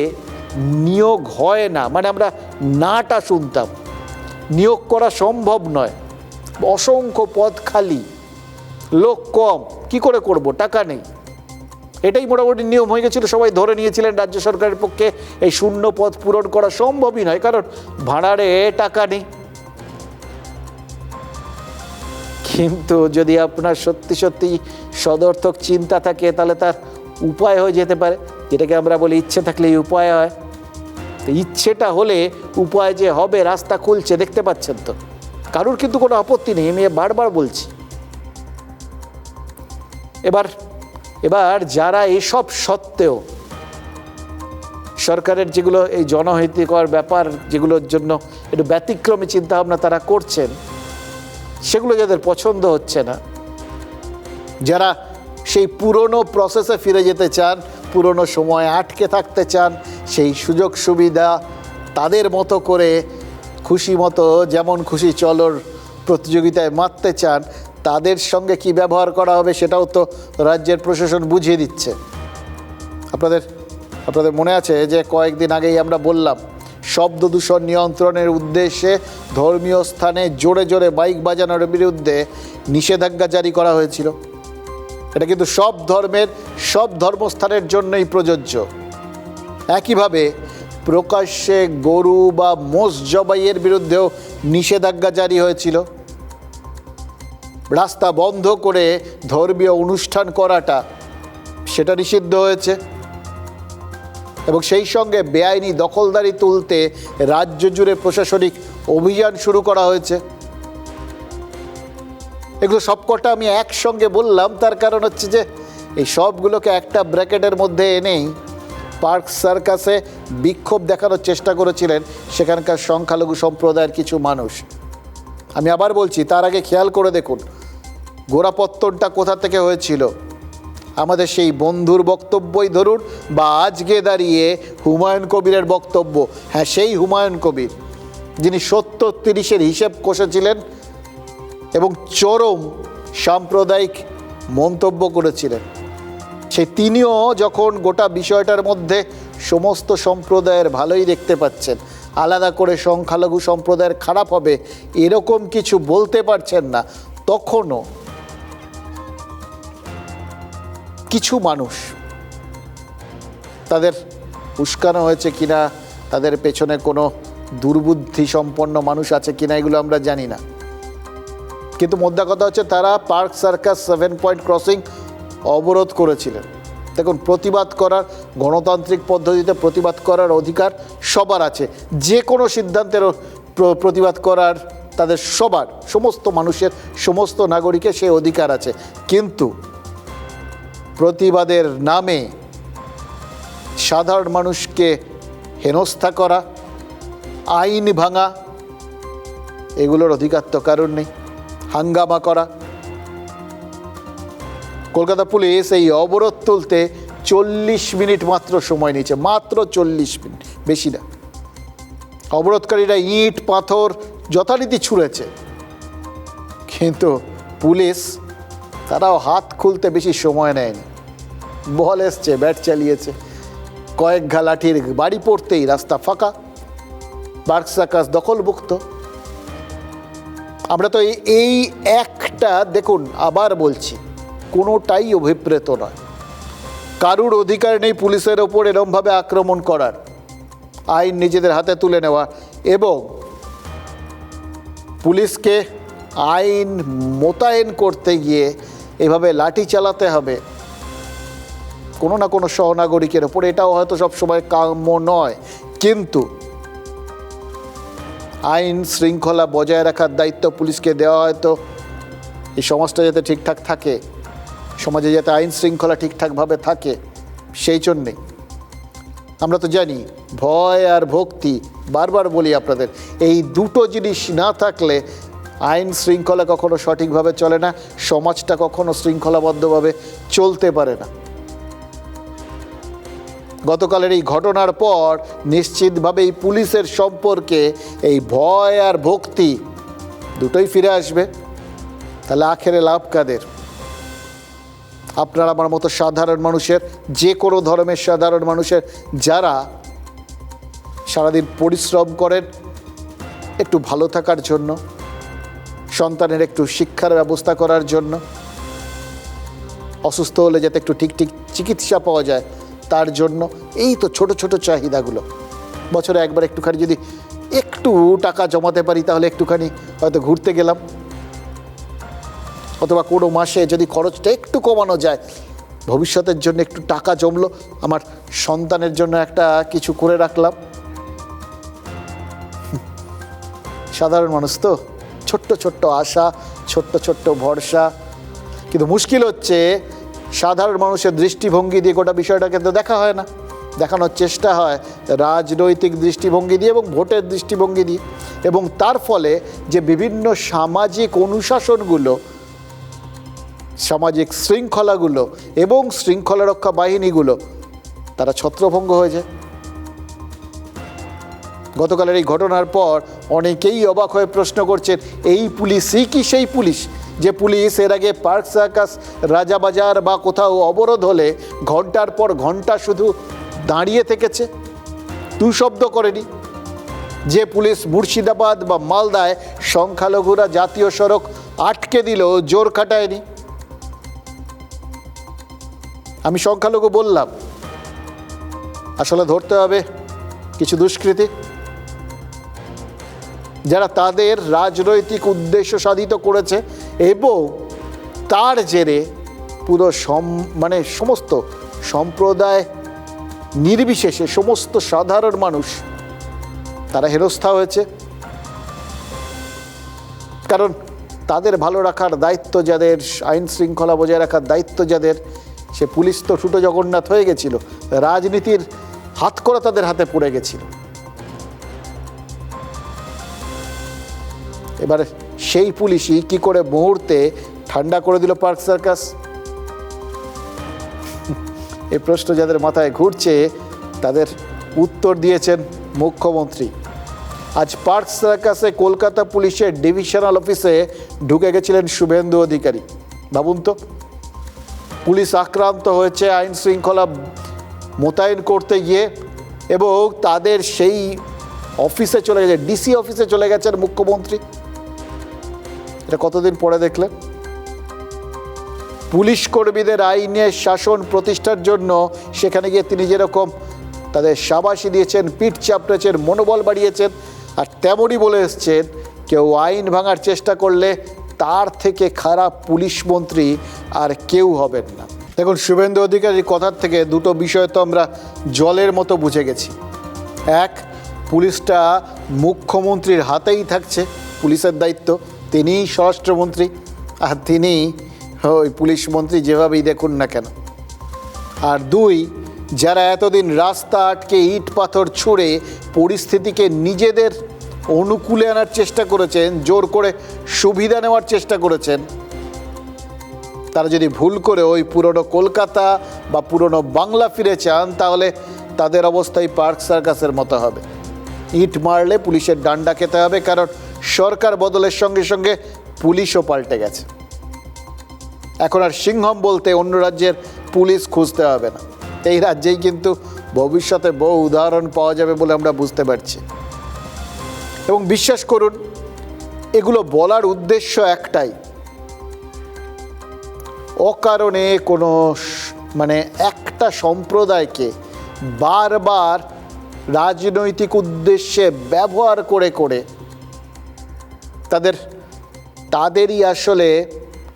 নিয়োগ হয় না, মানে আমরা নাটা শুনতাম, নিয়োগ করা সম্ভব নয়, অসংখ্য পদ খালি, লোক কম, কি করে করব, টাকা নেই, এটাই মোটামুটি নিয়ম হয়ে গেছিল। সবাই ধরে নিয়েছিলেন রাজ্য সরকারের পক্ষে এই শূন্য পদ পূরণ করা সম্ভবই নয়, কারণ ভাড়ারে টাকা নেই। কিন্তু যদি আপনার সত্যি সত্যি সদর্থক চিন্তা থাকে তাহলে তার উপায় হয়ে যেতে পারে, যেটাকে আমরা বলি ইচ্ছে থাকলেই উপায় হয়। তো ইচ্ছেটা হলে উপায় যে হবে, রাস্তা খুলছে, দেখতে পাচ্ছেন তো, কারোর কিন্তু কোনো আপত্তি নেই, আমি বারবার বলছি। এবার যারা এসব সত্ত্বেও সরকারের যেগুলো এই জনহিতকর ব্যাপার, যেগুলোর জন্য একটু ব্যতিক্রমী চিন্তাভাবনা তারা করছেন, সেগুলো যাদের পছন্দ হচ্ছে না, যারা সেই পুরনো প্রসেসে ফিরে যেতে চান, পুরনো সময় আটকে থাকতে চান, সেই সুযোগ সুবিধা তাদের মতো করে খুশি মতো যেমন খুশি চলোর প্রতিযোগিতায় মারতে চান, তাদের সঙ্গে কি ব্যবহার করা হবে সেটাও তো রাজ্যের প্রশাসন বুঝিয়ে দিচ্ছে। আপনাদের আপনাদের মনে আছে যে কয়েকদিন আগেই আমরা বললাম শব্দ দূষণ নিয়ন্ত্রণের উদ্দেশ্যে ধর্মীয় স্থানে জোরে জোরে বাইক বাজানোর বিরুদ্ধে নিষেধাজ্ঞা জারি করা হয়েছিল। এটা কিন্তু সব ধর্মের সব ধর্মস্থানের জন্যই প্রযোজ্য। একইভাবে প্রকাশ্যে গরু বা মোষ জবাইয়ের বিরুদ্ধেও নিষেধাজ্ঞা জারি হয়েছিল। রাস্তা বন্ধ করে ধর্মীয় অনুষ্ঠান করাটা সেটা নিষিদ্ধ হয়েছে এবং সেই সঙ্গে বেআইনি দখলদারি তুলতে রাজ্য জুড়ে প্রশাসনিক অভিযান শুরু করা হয়েছে। এগুলো সবকটা আমি একসঙ্গে বললাম, তার কারণ হচ্ছে যে এই সবগুলোকে একটা ব্র্যাকেটের মধ্যে এনেই পার্ক সার্কাসে বিক্ষোভ দেখানোর চেষ্টা করেছিলেন সেখানকার সংখ্যালঘু সম্প্রদায়ের কিছু মানুষ। আমি আবার বলছি, তার আগে খেয়াল করে দেখুন গোড়াপত্তনটা কোথা থেকে হয়েছিল। আমাদের সেই বন্ধুর বক্তব্যই ধরুন বা আজকে দাঁড়িয়ে হুমায়ুন কবিরের বক্তব্য। হ্যাঁ, সেই হুমায়ুন কবির যিনি 70-30-এর হিসেব কষেছিলেন এবং চরম সাম্প্রদায়িক মন্তব্য করেছিলেন, সেই তিনিও যখন গোটা বিষয়টার মধ্যে সমস্ত সম্প্রদায়ের ভালোই দেখতে পাচ্ছেন, আলাদা করে সংখ্যালঘু সম্প্রদায়ের খারাপ হবে এরকম কিছু বলতে পারছেন না, তখনও কিছু মানুষ, তাদের উস্কানো হয়েছে কিনা, তাদের পেছনে কোনো দুর্বুদ্ধি সম্পন্ন মানুষ আছে কিনা এগুলো আমরা জানি না, কিন্তু মোদ্দা কথা হচ্ছে তারা পার্ক সার্কাস 7 পয়েন্ট ক্রসিং অবরোধ করেছিলেন। দেখুন, প্রতিবাদ করার, গণতান্ত্রিক পদ্ধতিতে প্রতিবাদ করার অধিকার সবার আছে, যে কোনো সিদ্ধান্তের প্রতিবাদ করার তাদের সবার, সমস্ত মানুষের, সমস্ত নাগরিকের সেই অধিকার আছে। কিন্তু প্রতিবাদের নামে সাধারণ মানুষকে হেনস্থা করা, আইন ভাঙা, এগুলোর অধিকার তো কারণ নেই। হাঙ্গামা করা, কলকাতা পুলিশ এই অবরোধ তুলতে 40 মিনিট মাত্র সময় নিয়েছে, মাত্র 40 মিনিট, বেশি না। অবরোধকারীরা ইট পাথর যথারীতি ছুঁড়েছে, কিন্তু পুলিশ তারাও হাত খুলতে বেশি সময় নেয়নি। বল এসছে, ব্যাট চালিয়েছে, কয়েক ঘা লাঠির বাড়ি পড়তেই রাস্তা ফাঁকা, পার্ক সার্কাস দখলমুক্ত। আমরা তো এই একটা, দেখুন আবার বলছি, কোনোটাই অভিপ্রেত নয়, কারুর অধিকার নেই পুলিশের ওপর এরমভাবে আক্রমণ করার, আইন নিজেদের হাতে তুলে নেওয়া এবং পুলিশকে আইন মোতায়েন করতে গিয়ে এভাবে লাঠি চালাতে হবে কোনো না কোনো সহনাগরিকের ওপর, এটাও হয়তো সবসময় কাম্য নয়, কিন্তু আইন শৃঙ্খলা বজায় রাখার দায়িত্ব পুলিশকে দেওয়া হয়তো এই সমাজটা যাতে ঠিকঠাক থাকে, সমাজে যাতে আইন শৃঙ্খলা ঠিকঠাকভাবে থাকে, সেই জন্যে। আমরা তো জানি ভয় আর ভক্তি, বারবার বলি আপনাদের, এই দুটো জিনিস না থাকলে আইন শৃঙ্খলা কখনো সঠিকভাবে চলে না, সমাজটা কখনো শৃঙ্খলাবদ্ধভাবে চলতে পারে না। গতকালের এই ঘটনার পর নিশ্চিতভাবেই পুলিশের সম্পর্কে এই ভয় আর ভক্তি দুটোই ফিরে আসবে। তাহলে আখেরে লাভ কাদের? আপনার আমার মতো সাধারণ মানুষের, যে কোনো ধর্মের সাধারণ মানুষের, যারা সারাদিন পরিশ্রম করেন একটু ভালো থাকার জন্য, সন্তানের একটু শিক্ষার ব্যবস্থা করার জন্য, অসুস্থ হলে যাতে একটু ঠিক চিকিৎসা পাওয়া যায় তার জন্য, এই তো ছোট ছোট চাহিদাগুলো। বছরে একবার একটুখানি যদি একটু টাকা জমাতে পারি তাহলে একটুখানি হয়তো ঘুরতে গেলাম, অথবা কোনো মাসে যদি খরচটা একটু কমানো যায়, ভবিষ্যতের জন্য একটু টাকা জমলো, আমার সন্তানের জন্য একটা কিছু করে রাখলাম। সাধারণ মানুষ তো, ছোট্ট ছোট্ট আশা, ছোট্ট ছোট্ট ভরসা। কিন্তু মুশকিল হচ্ছে সাধারণ মানুষের দৃষ্টিভঙ্গি দিয়ে গোটা বিষয়টাকে তো দেখা হয় না, দেখানোর চেষ্টা হয় রাজনৈতিক দৃষ্টিভঙ্গি দিয়ে এবং ভোটের দৃষ্টিভঙ্গি দিয়ে, এবং তার ফলে যে বিভিন্ন সামাজিক অনুশাসনগুলো, সামাজিক শৃঙ্খলাগুলো এবং শৃঙ্খলা রক্ষা বাহিনীগুলো তারা ছত্রভঙ্গ হয়ে যায়। গতকালের এই ঘটনার পর অনেকেই অবাক হয়ে প্রশ্ন করছেন, এই পুলিশই কি সেই পুলিশ যে পুলিশ এর আগে পার্ক সার্কাস, রাজাবাজার বা কোথাও অবরোধ হলে ঘন্টার পর ঘন্টা শুধু দাঁড়িয়ে থেকেছে, দুই শব্দ করেনি। যে পুলিশ মুর্শিদাবাদ বা মালদায় সংখ্যালঘুরা জাতীয় সড়ক আটকে দিল, জোর খাটায়নি। আমি সংখ্যালঘু বললাম, আসলে ধরতে হবে কিছু দুষ্কৃতী যারা তাদের রাজনৈতিক উদ্দেশ্য সাধিত করেছে এবং তার জেরে পুরো সমস্ত সম্প্রদায় নির্বিশেষে সমস্ত সাধারণ মানুষ তারা হেনস্থা হয়েছে। কারণ তাদের ভালো রাখার দায়িত্ব যাদের, আইন শৃঙ্খলা বজায় রাখার দায়িত্ব যাদের, সে পুলিশ তো ছোটো জগন্নাথ হয়ে গেছিল, রাজনীতির হাতকড়া তাদের হাতে পড়ে গেছিল। এবার সেই পুলিশই কি করে মুহূর্তে ঠান্ডা করে দিল পার্ক সার্কাস? এই প্রশ্ন যাদের মাথায় ঘুরছে তাদের উত্তর দিয়েছেন মুখ্যমন্ত্রী। আজ পার্ক সার্কাসে কলকাতা পুলিশের ডিভিশনাল অফিসে ঢুকে গেছিলেন শুভেন্দু অধিকারী। ভাবুন তো, পুলিশ আক্রান্ত হয়েছে আইন শৃঙ্খলা মোতায়েন করতে গিয়ে এবং তাদের সেই অফিসে চলে গেছে, ডিসি অফিসে চলে গেছেন মুখ্যমন্ত্রী। এটা কতদিন পরে দেখলেন? পুলিশ কর্মীদের আইনের শাসন প্রতিষ্ঠার জন্য সেখানে গিয়ে তিনি যেরকম তাদের শাবাশি দিয়েছেন, পিঠ চাপড়েছেন, মনোবল বাড়িয়েছেন, আর তেমনই বলে এসছেন কেউ আইন ভাঙার চেষ্টা করলে তার থেকে খারাপ পুলিশ মন্ত্রী আর কেউ হবেন না। দেখুন, শুভেন্দু অধিকারীর কথার থেকে দুটো বিষয় তো আমরা জলের মতো বুঝে গেছি। এক, পুলিশটা মুখ্যমন্ত্রীর হাতেই থাকছে, পুলিশের দায়িত্ব, তিনিই স্বরাষ্ট্রমন্ত্রী, আর তিনি ওই পুলিশ মন্ত্রী যেভাবেই দেখুন না কেন। আর দুই, যারা এতদিন রাস্তা আটকে ইট পাথর ছুঁড়ে পরিস্থিতিকে নিজেদের অনুকূলে আনার চেষ্টা করেছেন, জোর করে সুবিধা নেওয়ার চেষ্টা করেছেন, তারা যদি ভুল করে ওই পুরনো কলকাতা বা পুরনো বাংলা ফিরে চান, তাহলে তাদের অবস্থাই পার্ক সার্কাসের মতো হবে। ইট মারলে পুলিশের ডান্ডা খেতে হবে, কারণ সরকার বদলের সঙ্গে সঙ্গে পুলিশও পাল্টে গেছে। এখন আর সিংহম বলতে অন্য রাজ্যের পুলিশ খুঁজতে হবে না। এই রাজ্যেই কিন্তু ভবিষ্যতে বহু উদাহরণ পাওয়া যাবে বলে আমরা বুঝতে পারছি। এবং বিশ্বাস করুন, এগুলো বলার উদ্দেশ্য একটাই, অকারণে কোনো একটা সম্প্রদায়কে বারবার রাজনৈতিক উদ্দেশ্যে ব্যবহার করে করে তাদেরই আসলে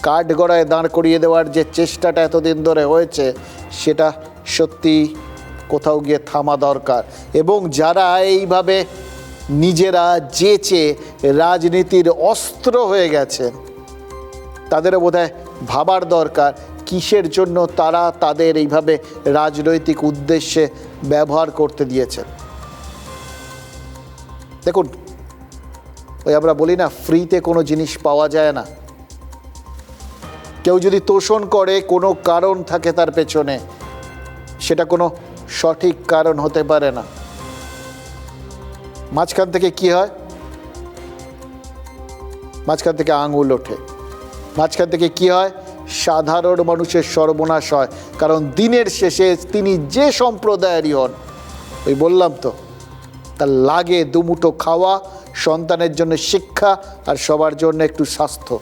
কাঠগড়ায় দাঁড় করিয়ে দেওয়ার যে চেষ্টাটা এতদিন ধরে হয়েছে, সেটা সত্যি কোথাও গিয়ে থামা দরকার। এবং যারা এইভাবে নিজেরা যেচে রাজনীতির অস্ত্র হয়ে গেছেন, তাদেরও বোধহয় ভাবার দরকার কিসের জন্য তারা তাদের এইভাবে রাজনৈতিক উদ্দেশ্যে ব্যবহার করতে দিয়েছেন। দেখুন, ওই আমরা বলি না, ফ্রিতে কোনো জিনিস পাওয়া যায় না। কেউ যদি তোষণ করে, কোনো কারণ থাকে তার পেছনে, সেটা কোনো সঠিক কারণ হতে পারে না। মাঝখান থেকে কি হয়? মাঝখান থেকে আঙুল ওঠে। মাঝখান থেকে কি হয়? সাধারণ মানুষের সর্বনাশ হয়। কারণ দিনের শেষে তিনি যে সম্প্রদায়েরই হন, ওই বললাম তো, তার লাগে দুমুঠো খাওয়া, সন্তানের জন্য শিক্ষা, আর সবার জন্য একটু স্বাস্থ্য।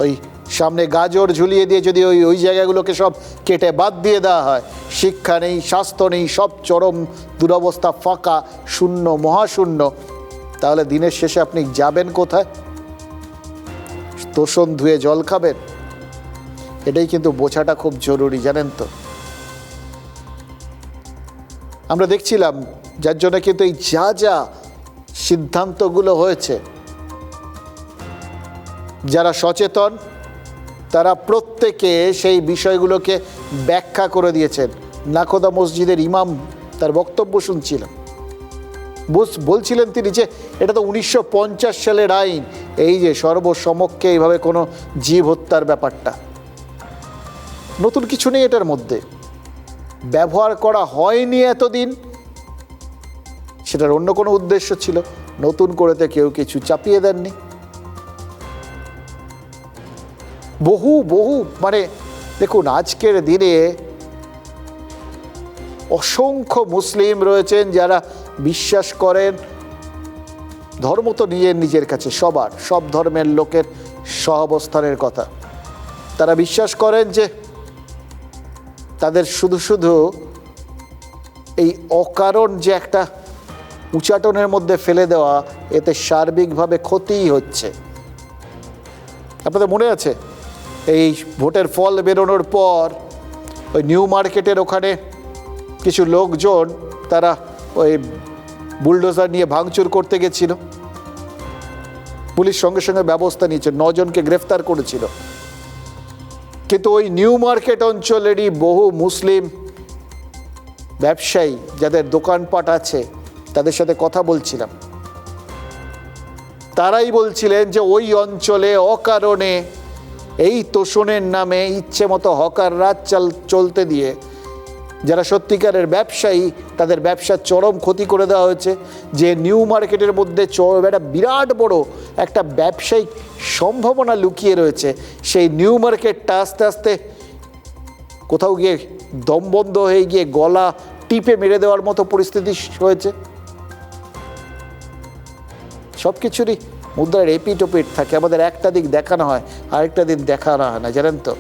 ওই সামনে গাজর ঝুলিয়ে দিয়ে যদি ওই জায়গাগুলোকে সব কেটে বাদ দিয়ে দেওয়া হয়, শিক্ষা নেই, স্বাস্থ্য নেই, সব চরম দুরবস্থা, ফাঁকা, শূন্য, মহাশূন্য, তাহলে দিনের শেষে আপনি যাবেন কোথায়? তোষণ ধুয়ে জল খাবেন? এটাই কিন্তু বোঝাটা খুব জরুরি, জানেন তো। আমরা দেখছিলাম, যার জন্য কিন্তু এই যা সিদ্ধান্তগুলো হয়েছে, যারা সচেতন তারা প্রত্যেকে সেই বিষয়গুলোকে ব্যাখ্যা করে দিয়েছেন। নাকোদা মসজিদের ইমাম তার বক্তব্য শুনছিলাম, বলছিলেন তিনি যে এটা তো 1950 সালের আইন, এই যে সর্বসমক্ষে এইভাবে কোনো জীব হত্যার ব্যাপারটা, নতুন কিছু নেই এটার মধ্যে, ব্যবহার করা হয়নি এতদিন, সেটার অন্য কোনো উদ্দেশ্য ছিল, নতুন করেতে কেউ কিছু চাপিয়ে দেননি। বহু দেখুন, আজকের দিনে অসংখ্য মুসলিম রয়েছেন যারা বিশ্বাস করেন, ধর্ম তো নিজের কাছে সবার, সব ধর্মের লোকের সহাবস্থানের কথা। তারা বিশ্বাস করেন যে তাদের শুধু শুধু এই অকারণ যে একটা উচাটনের মধ্যে ফেলে দেওয়া, এতে সার্বিকভাবে ক্ষতিই হচ্ছে। আপনাদের মনে আছে এই ভোটের ফল বেরোনোর পর ওই নিউ মার্কেটের ওখানে কিছু লোকজন তারা ওই বুলডোজার নিয়ে ভাঙচুর করতে গেছিল, পুলিশ সঙ্গে সঙ্গে ব্যবস্থা নিয়েছে, 9 জনকে গ্রেফতার করেছিল। কিন্তু ওই নিউ মার্কেট অঞ্চলেরই বহু মুসলিম ব্যবসায়ী যাদের দোকানপাট আছে তাদের সাথে কথা বলছিলাম, তারাই বলছিলেন যে ওই অঞ্চলে অকারণে এই তোষণের নামে ইচ্ছে মতো হকার রাজ চলতে দিয়ে যারা সত্যিকারের ব্যবসায়ী তাদের ব্যবসার চরম ক্ষতি করে দেওয়া হয়েছে। যে নিউ মার্কেটের মধ্যে একটা বিরাট বড় একটা ব্যবসায়িক সম্ভাবনা লুকিয়ে রয়েছে, সেই নিউ মার্কেটটা আস্তে আস্তে কোথাও গিয়ে দমবন্ধ হয়ে গিয়ে গলা টিপে মেরে দেওয়ার মতো পরিস্থিতি হয়েছে। সব কিছুরই মুদ্রার এপিট ওপিট থাকে, আমাদের একটা দিক দেখানো হয়, আরেকটা দিক দেখানো হয় না, জানেন তো।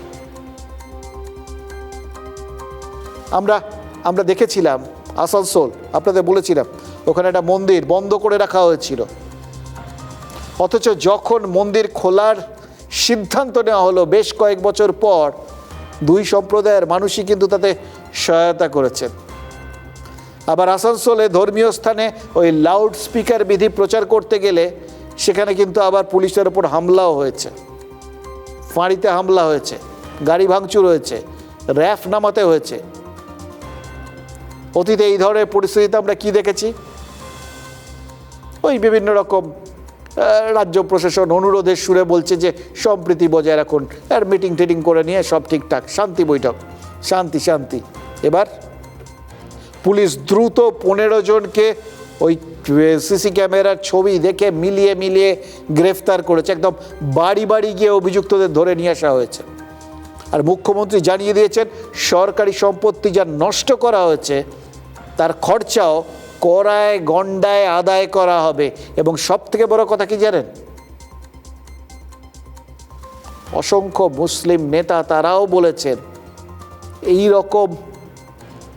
আমরা দেখেছিলাম আসানসোল, আপনাদের বলেছিলাম ওখানে একটা মন্দির বন্ধ করে রাখা হয়েছিল, অথচ যখন মন্দির খোলার সিদ্ধান্ত নেওয়া হলো বেশ কয়েক বছর পর, 2 সম্প্রদায়ের মানুষই কিন্তু তাতে সহায়তা করেছেন। আবার আসানসোলে ধর্মীয় স্থানে ওই লাউড স্পিকার বিধি প্রচার করতে গেলে সেখানে কিন্তু আবার পুলিশের ওপর হামলাও হয়েছে, ফাঁড়িতে হামলা হয়েছে, গাড়ি ভাঙচুর হয়েছে, র্যাফ নামাতে হয়েছে। অতীতে এই ধরনের পরিস্থিতিতে আমরা কি দেখেছি? ওই বিভিন্ন রকম রাজ্য প্রশাসন অনুরোধের সুরে বলছে যে সম্প্রীতি বজায় রাখুন, আর মিটিং টিটিং করে নিয়ে সব ঠিকঠাক, শান্তি বৈঠক, শান্তি শান্তি। এবার পুলিশ দ্রুত 15 জনকে ওই সিসি ক্যামেরার ছবি দেখে মিলিয়ে গ্রেফতার করেছে, একদম বাড়ি বাড়ি গিয়ে অভিযুক্তদের ধরে নিয়ে আসা হয়েছে। আর মুখ্যমন্ত্রী জানিয়ে দিয়েছেন সরকারি সম্পত্তি যা নষ্ট করা হয়েছে তার খরচাও করায় গণ্ডায় আদায় করা হবে। এবং সব থেকে বড় কথা কি জানেন, অসংখ্য মুসলিম নেতা তারাও বলেছেন এই রকম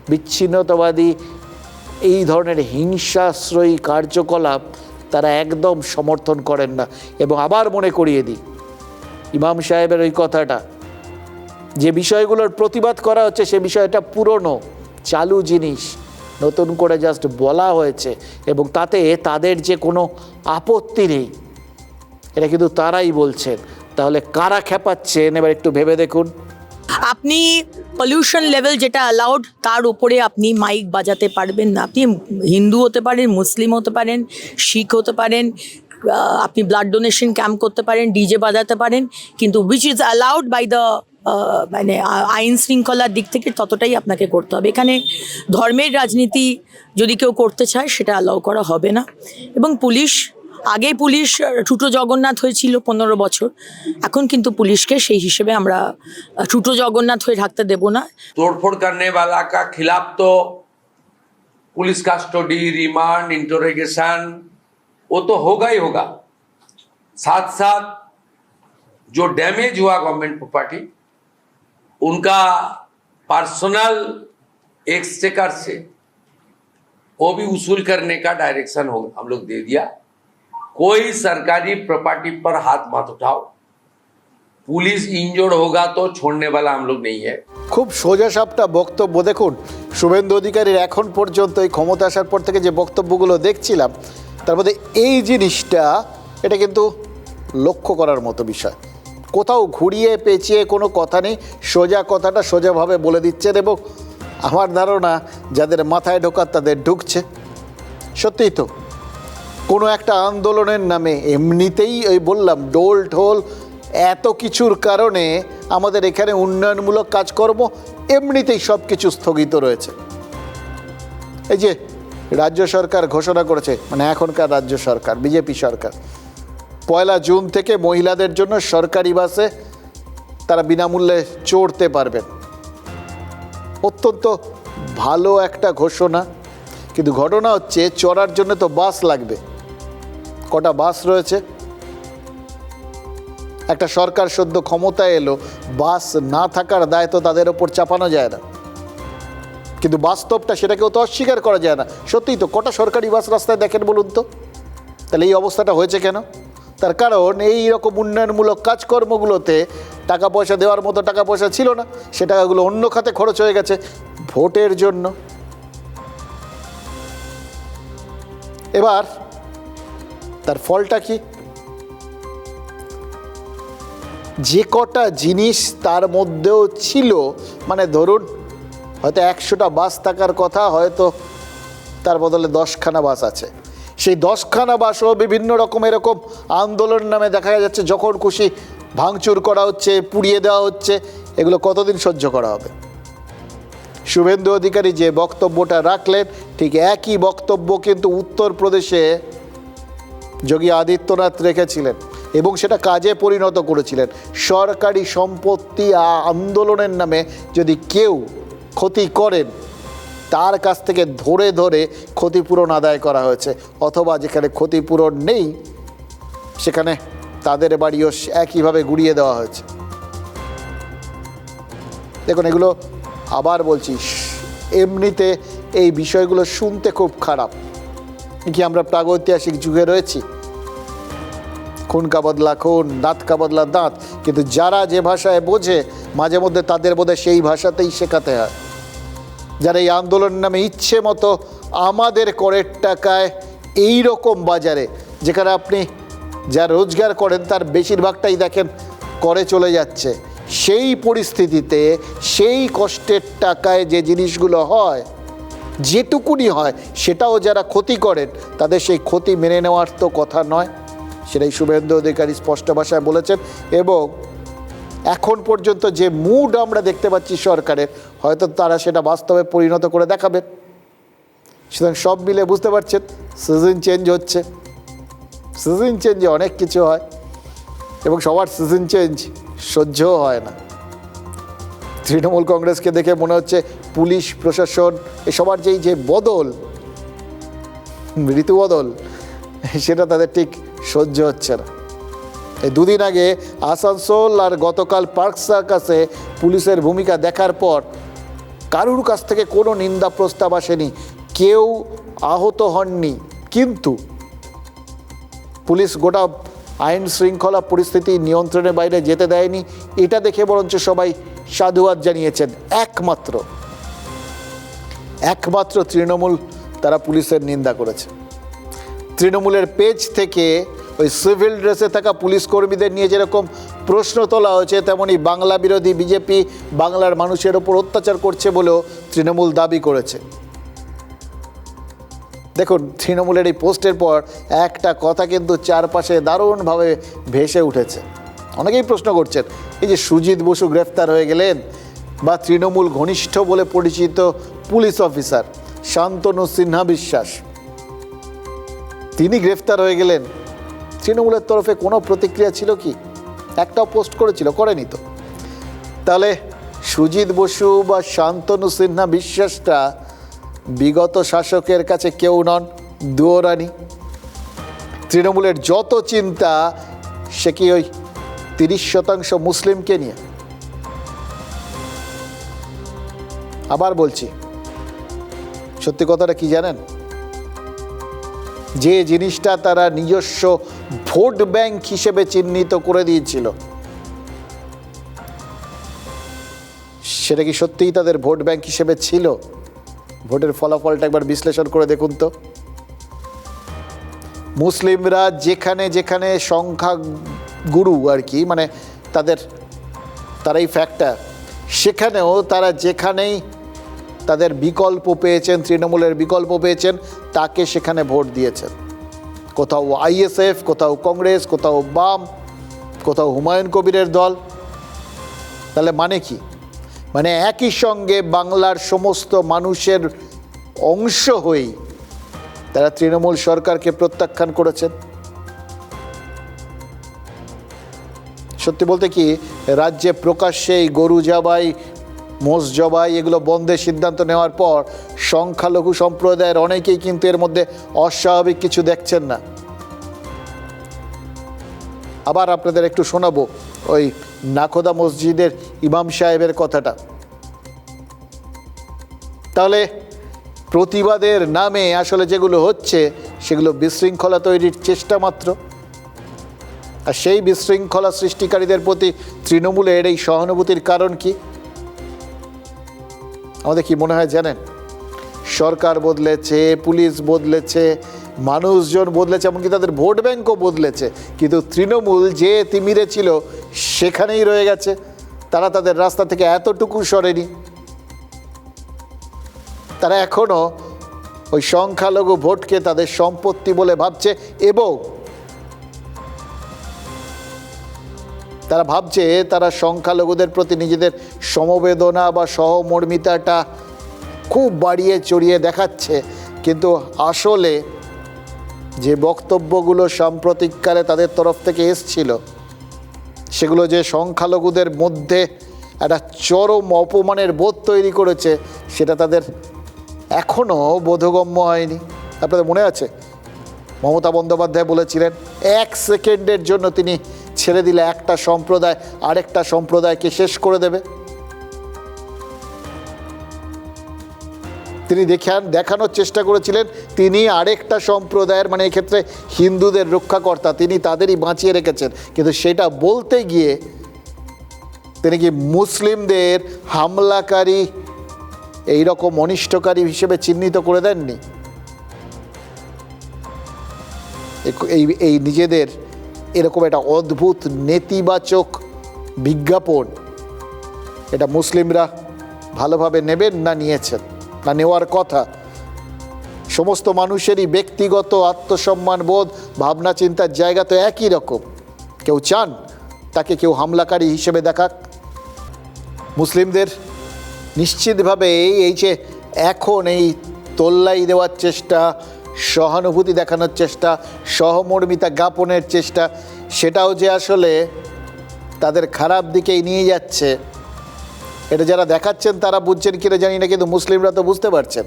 বিচ্ছিন্নতাবাদী, এই ধরনের হিংসাশ্রয়ী কার্যকলাপ তারা একদম সমর্থন করেন না। এবং আবার মনে করিয়ে দিই ইমাম সাহেবের ওই কথাটা, যে বিষয়গুলোর প্রতিবাদ করা হচ্ছে সে বিষয়টা পুরনো চালু জিনিস, নতুন করে জাস্ট বলা হয়েছে এবং তাতে তাদের যে কোনো আপত্তি নেই, এটা কিন্তু তারাই বলছেন। তাহলে কারা খেপাচ্ছেন এবার একটু ভেবে দেখুন। আপনি পলিউশন লেভেল যেটা অ্যালাউড তার উপরে আপনি মাইক বাজাতে পারবেন না। আপনি হিন্দু হতে পারেন, মুসলিম হতে পারেন, শিখ হতে পারেন, আপনি ব্লাড ডোনেশন ক্যাম্প করতে পারেন, ডিজে বাজাতে পারেন, কিন্তু which is allowed by the মানে আইন শৃঙ্খলার দিক থেকে ততটাই আপনাকে করতে হবে। এখানে ধর্মের রাজনীতি যদি কেউ করতে চায় সেটা অ্যালাউ করা হবে না। এবং পুলিশ ছোটো জগন্নাথ হয়েছিল 15 বছর, এখন কিন্তু পুলিশকে সেই হিসেবে আমরা ছোটো জগন্নাথ হয়ে থাকতে দেব না। तोड़फोड़ करने वाला का खिलाफ तो पुलिस कस्टडी, रिमांड, इंटरोगेशन वो तो होगा ही होगा। साथ साथ जो डैमेज हुआ गवर्नमेंट प्रॉपर्टी उनका पर्सनल एक्सचेकर से वो भी वसूल करने का डायरेक्शन होगा, हम लोग दे दिया। कोई सरकारी प्रॉपर्टी पर हाथ मत उठाओ, पुलिस इंजर्ड होगा तो छोड़ने वाला हम लोग नहीं है। খুব সোজা সাপটা বক্তব্য। দেখুন শুভেন্দু অধিকারীর এখন পর্যন্ত এই ক্ষমতা আসার পর থেকে যে বক্তব্যগুলো দেখছিলাম তার মধ্যে এই জিনিসটা এটা কিন্তু লক্ষ্য করার মতো বিষয়। কোথাও ঘুরিয়ে পেঁচিয়ে কোনো কথা নেই, সোজা কথাটা সোজাভাবে বলে দিচ্ছেন এবং আমার ধারণা যাদের মাথায় ঢোকার তাদের ঢুকছে। সত্যিই তো কোনো একটা আন্দোলনের নামে এমনিতেই ওই বললাম ডোল ঢোল এত কিছুর কারণে আমাদের এখানে উন্নয়নমূলক কাজকর্ম এমনিতেই সব কিছু স্থগিত রয়েছে। এই যে রাজ্য সরকার ঘোষণা করেছে, মানে এখনকার রাজ্য সরকার বিজেপি সরকার, 1 জুন থেকে মহিলাদের জন্য সরকারি বাসে তারা বিনামূল্যে চড়তে পারবেন। অত্যন্ত ভালো একটা ঘোষণা, কিন্তু ঘটনা হচ্ছে চড়ার জন্য তো বাস লাগবে। কটা বাস রয়েছে? একটা সরকার সদ্য ক্ষমতায় এলো, বাস না থাকার দায় তো তাদের ওপর চাপানো যায় না, কিন্তু বাস্তবটা সেটাকেও তো অস্বীকার করা যায় না। সত্যিই তো কটা সরকারি বাস রাস্তায় দেখেন বলুন তো? তাহলে এই অবস্থাটা হয়েছে কেন? তার কারণ এই রকম উন্নয়নমূলক কাজকর্মগুলোতে টাকা পয়সা দেওয়ার মতো টাকা পয়সা ছিল না, সে টাকাগুলো অন্য খাতে খরচ হয়ে গেছে ভোটের জন্য। এবার তার ফলটা কি? যে কটা জিনিস তার মধ্যেও ছিল, মানে ধরুন হয়তো 100টা বাস থাকার কথা, হয়তো তার বদলে 10খানা বাস আছে। সেই 10খানা বাসও বিভিন্ন রকম এরকম আন্দোলন নামে দেখা যাচ্ছে যখন খুশি ভাঙচুর করা হচ্ছে, পুড়িয়ে দেওয়া হচ্ছে। এগুলো কতদিন সহ্য করা হবে? শুভেন্দু অধিকারী যে বক্তব্যটা রাখলেন, ঠিক একই বক্তব্য কিন্তু উত্তরপ্রদেশে যোগী আদিত্যনাথ রেখেছিলেন এবং সেটা কাজে পরিণত করেছিলেন। সরকারি সম্পত্তি আন্দোলনের নামে যদি কেউ ক্ষতি করেন, তার কাছ থেকে ধরে ধরে ক্ষতিপূরণ আদায় করা হয়েছে, অথবা যেখানে ক্ষতিপূরণ নেই সেখানে তাদের বাড়িও একইভাবে গুড়িয়ে দেওয়া হয়েছে। দেখুন, এগুলো আবার বলছি, এমনিতে এই বিষয়গুলো শুনতে খুব খারাপ। কি আমরা প্রাগৈতিহাসিক যুগে রয়েছি? খুন কা বদলা খুন, দাঁত কা বদলা দাঁত। কিন্তু যারা যে ভাষায় বোঝে, মাঝে মধ্যে তাদের বোধহয় সেই ভাষাতেই শেখাতে হয়। যারা এই আন্দোলন নামে ইচ্ছে মতো আমাদের করের টাকায় এই রকম বাজারে, যেখানে আপনি যা রোজগার করেন তার বেশিরভাগটাই দেখেন করে চলে যাচ্ছে, সেই পরিস্থিতিতে সেই কষ্টের টাকায় যে জিনিসগুলো হয়, যেটুকুনি হয়, সেটাও যারা ক্ষতি করেন তাদের সেই ক্ষতি মেনে নেওয়ার তো কথা নয়। সেটাই শুভেন্দু অধিকারী স্পষ্ট ভাষায় বলেছেন। এবং এখন পর্যন্ত যে মুড আমরা দেখতে পাচ্ছি সরকারের, হয়তো তারা সেটা বাস্তবে পরিণত করে দেখাবেন। সুতরাং সব মিলে বুঝতে পারছেন সিজন চেঞ্জ হচ্ছে। সিজন চেঞ্জে অনেক কিছু হয় এবং সবার সিজন চেঞ্জ সহ্যও হয় না। তৃণমূল কংগ্রেসকে দেখে মনে হচ্ছে পুলিশ প্রশাসন এ সবার যে বদল, ঋতু বদল, সেটা তাদের ঠিক সহ্য হচ্ছে না। এই দুদিন আগে আসানসোল আর গতকাল পার্ক সার্কাসে পুলিশের ভূমিকা দেখার পর কারুর কাছ থেকে কোনো নিন্দা প্রস্তাব আসেনি, কেউ আহত হননি, কিন্তু পুলিশ গোটা আইন শৃঙ্খলা পরিস্থিতি নিয়ন্ত্রণের বাইরে যেতে দেয়নি। এটা দেখে বরঞ্চ সবাই সাধুবাদ জানিয়েছেন। একমাত্র তৃণমূল তারা পুলিশের নিন্দা করেছে। তৃণমূলের পেজ থেকে ওই সিভিল ড্রেসে থাকা পুলিশ কর্মীদের নিয়ে যেরকম প্রশ্ন তোলা হয়েছে, তেমনি বাংলা বিরোধী বিজেপি বাংলার মানুষের ওপর অত্যাচার করছে বলেও তৃণমূল দাবি করেছে। দেখুন, তৃণমূলের এই পোস্টের পর একটা কথা কিন্তু চারপাশে দারুণভাবে ভেসে উঠেছে। অনেকেই প্রশ্ন করছেন, এই যে সুজিত বসু গ্রেফতার হয়ে গেলেন, বা তৃণমূল ঘনিষ্ঠ বলে পরিচিত পুলিশ অফিসার শান্তনু সিনহা বিশ্বাস, তিনি গ্রেফতার হয়ে গেলেন, তৃণমূলের তরফে কোনো প্রতিক্রিয়া ছিল কি? একটাও পোস্ট করেছিল? করেনি তো। তাহলে সুজিত বসু বা শান্তনু সিনহা বিশ্বাসটা বিগত শাসকের কাছে কেউ নন, দুয়োরানি। তৃণমূলের যত চিন্তা সে কি ওই 30% মুসলিমকে নিয়ে? আবার বলছি, সত্যি কথাটা কি জানেন? যে জিনিসটা তারা নিজস্ব ভোট ব্যাংক হিসেবে চিহ্নিত করে দিয়েছিল, সেটা কি সত্যিই তাদের ভোট ব্যাংক হিসেবে ছিল? ভোটের ফলাফলটা একবার বিশ্লেষণ করে দেখুন তো। মুসলিমরা যেখানে যেখানে সংখ্যা গুরু আর কি, মানে তারাই ফ্যাক্টর, সেখানেও তারা যেখানেই তাদের বিকল্প পেয়েছেন, তৃণমূলের বিকল্প পেয়েছেন, তাকে সেখানে ভোট দিয়েছেন। কোথাও আইএসএফ, কোথাও কংগ্রেস, কোথাও বাম, কোথাও হুমায়ুন কবিরের দল। তাহলে মানে কি? মানে একই সঙ্গে বাংলার সমস্ত মানুষের অংশ হয়েই তারা তৃণমূল সরকারকে প্রত্যাখ্যান করেছেন। সত্যি বলতে কি, রাজ্যে প্রকাশ্যে গরু জবাই, মোষ জবাই এগুলো বন্ধের সিদ্ধান্ত নেওয়ার পর সংখ্যালঘু সম্প্রদায়ের অনেকেই কিন্তু এর মধ্যে অস্বাভাবিক কিছু দেখছেন না। আবার আপনাদের একটু শোনাবো ওই নাখোদা মসজিদের ইমাম সাহেবের কথাটা। তাহলে প্রতিবাদের নামে আসলে যেগুলো হচ্ছে সেগুলো বিশৃঙ্খলা তৈরির চেষ্টা মাত্র। আর সেই বিশৃঙ্খলা সৃষ্টিকারীদের প্রতি তৃণমূলের এই সহানুভূতির কারণ কি? আমাদের কি মনে হয় জানেন? সরকার বদলেছে, পুলিশ বদলেছে, মানুষজন বদলেছে, এমনকি তাদের ভোট ব্যাংকও বদলেছে, কিন্তু তৃণমূল যে তিমিরে ছিল সেখানেই রয়ে গেছে। তারা তাদের রাস্তা থেকে এতটুকু সরেনি। তারা এখনও ওই সংখ্যালঘু ভোটকে তাদের সম্পত্তি বলে ভাবছে এবং তারা ভাবছে তারা সংখ্যালঘুদের প্রতি নিজেদের সমবেদনা বা সহমর্মিতাটা খুব বাড়িয়ে চড়িয়ে দেখাচ্ছে। কিন্তু আসলে যে বক্তব্যগুলো সাম্প্রতিককালে তাদের তরফ থেকে এসছিল সেগুলো যে সংখ্যালঘুদের মধ্যে একটা চরম অপমানের বোধ তৈরি করেছে সেটা তাদের এখনও বোধগম্য হয়নি। আপনাদের মনে আছে মমতা বন্দ্যোপাধ্যায় বলেছিলেন 1 সেকেন্ডের জন্য তিনি ছেড়ে দিলে একটা সম্প্রদায় আরেকটা সম্প্রদায়কে শেষ করে দেবে। তিনি দেখানোর চেষ্টা করেছিলেন তিনি আরেকটা সম্প্রদায়ের, মানে এক্ষেত্রে হিন্দুদের রক্ষাকর্তা, তিনি তাদেরই বাঁচিয়ে রেখেছেন। কিন্তু সেটা বলতে গিয়ে তিনি কি মুসলিমদের হামলাকারী এইরকম অনিষ্টকারী হিসেবে চিহ্নিত করে দেননি? এই নিজেদের এরকম একটা অদ্ভুত নেতিবাচক বিজ্ঞাপন এটা মুসলিমরা ভালোভাবে নেবেন না নিয়েছেন না নেওয়ার কথা? সমস্ত মানুষেরই ব্যক্তিগত আত্মসম্মান বোধ ভাবনা চিন্তার জায়গা তো একই রকম। কেউ চান তাকে কেউ হামলাকারী হিসেবে দেখাক? মুসলিমদের নিশ্চিতভাবে এই যে এখন এই তোল্লাই দেওয়ার চেষ্টা, সহানুভূতি দেখানোর চেষ্টা, সহমর্মিতা জ্ঞাপনের চেষ্টা, সেটাও যে আসলে তাদের খারাপ দিকেই নিয়ে যাচ্ছে, এটা যারা দেখাচ্ছেন তারা বুঝছেন কিনা জানি না, কিন্তু মুসলিমরা তো বুঝতে পারছেন।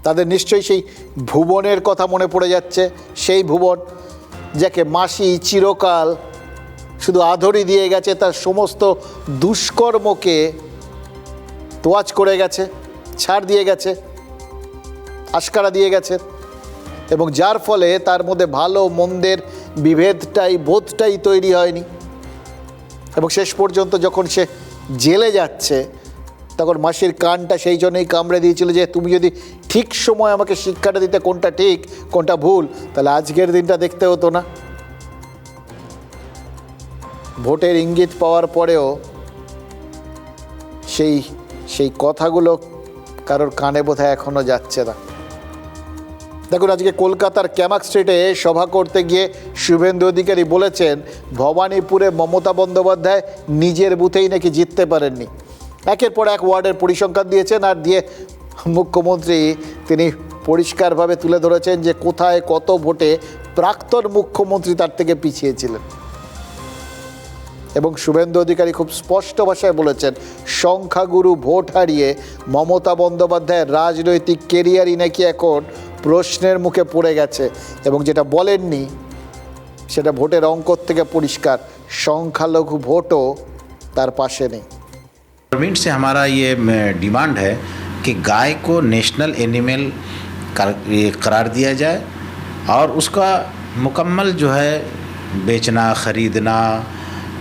তাদের নিশ্চয়ই সেই ভুবনের কথা মনে পড়ে যাচ্ছে, সেই ভুবন যাকে মাসি চিরকাল শুধু আধরি দিয়ে গেছে, তার সমস্ত দুষ্কর্মকে তোয়াজ করে গেছে, ছাড় দিয়ে গেছে, আশকারা দিয়ে গেছে, এবং যার ফলে তার মধ্যে ভালো মন্দের বোধটাই তৈরি হয়নি। এবং শেষ পর্যন্ত যখন সে জেলে যাচ্ছে তখন মাসির কানটা সেই জন্যই কামড়ে দিয়েছিল যে তুমি যদি ঠিক সময় আমাকে শিক্ষাটা দিতে কোনটা ঠিক কোনটা ভুল, তাহলে আজকের দিনটা দেখতে হতো না। ভোটের ইঙ্গিত পাওয়ার পরেও সেই কথাগুলো কারোর কানে বোধহয় এখনও যাচ্ছে না। দেখুন, আজকে কলকাতার ক্যামাক স্ট্রিটে সভা করতে গিয়ে শুভেন্দু অধিকারী বলেছেন ভবানীপুরে মমতা বন্দ্যোপাধ্যায় নিজের বুথেই নাকি জিততে পারেননি। একের পর এক ওয়ার্ডের পরিসংখ্যান দিয়েছেন, আর দিয়ে মুখ্যমন্ত্রী তিনি পরিষ্কারভাবে তুলে ধরেছেন যে কোথায় কত ভোটে প্রাক্তন মুখ্যমন্ত্রী তার থেকে পিছিয়ে ছিলেন। এবং শুভেন্দু অধিকারী খুব স্পষ্ট ভাষায় বলেছেন সংখ্যাগুরু ভোট হারিয়ে মমতা বন্দ্যোপাধ্যায়ের রাজনৈতিক কেরিয়ারই নাকি এখন প্রশ্নের মুখে পড়ে গেছে। এবং যেটা বলেননি সেটা ভোটের অঙ্ক থেকে পরিষ্কার, সংখ্যালঘু ভোটও তার পাশে নেই। गवर्नमेंट से हमारा ये डिमांड है कि गाय को नेशनल एनिमल करार दिया जाए और उसका मुकम्मल जो है बेचना, ख़रीदना,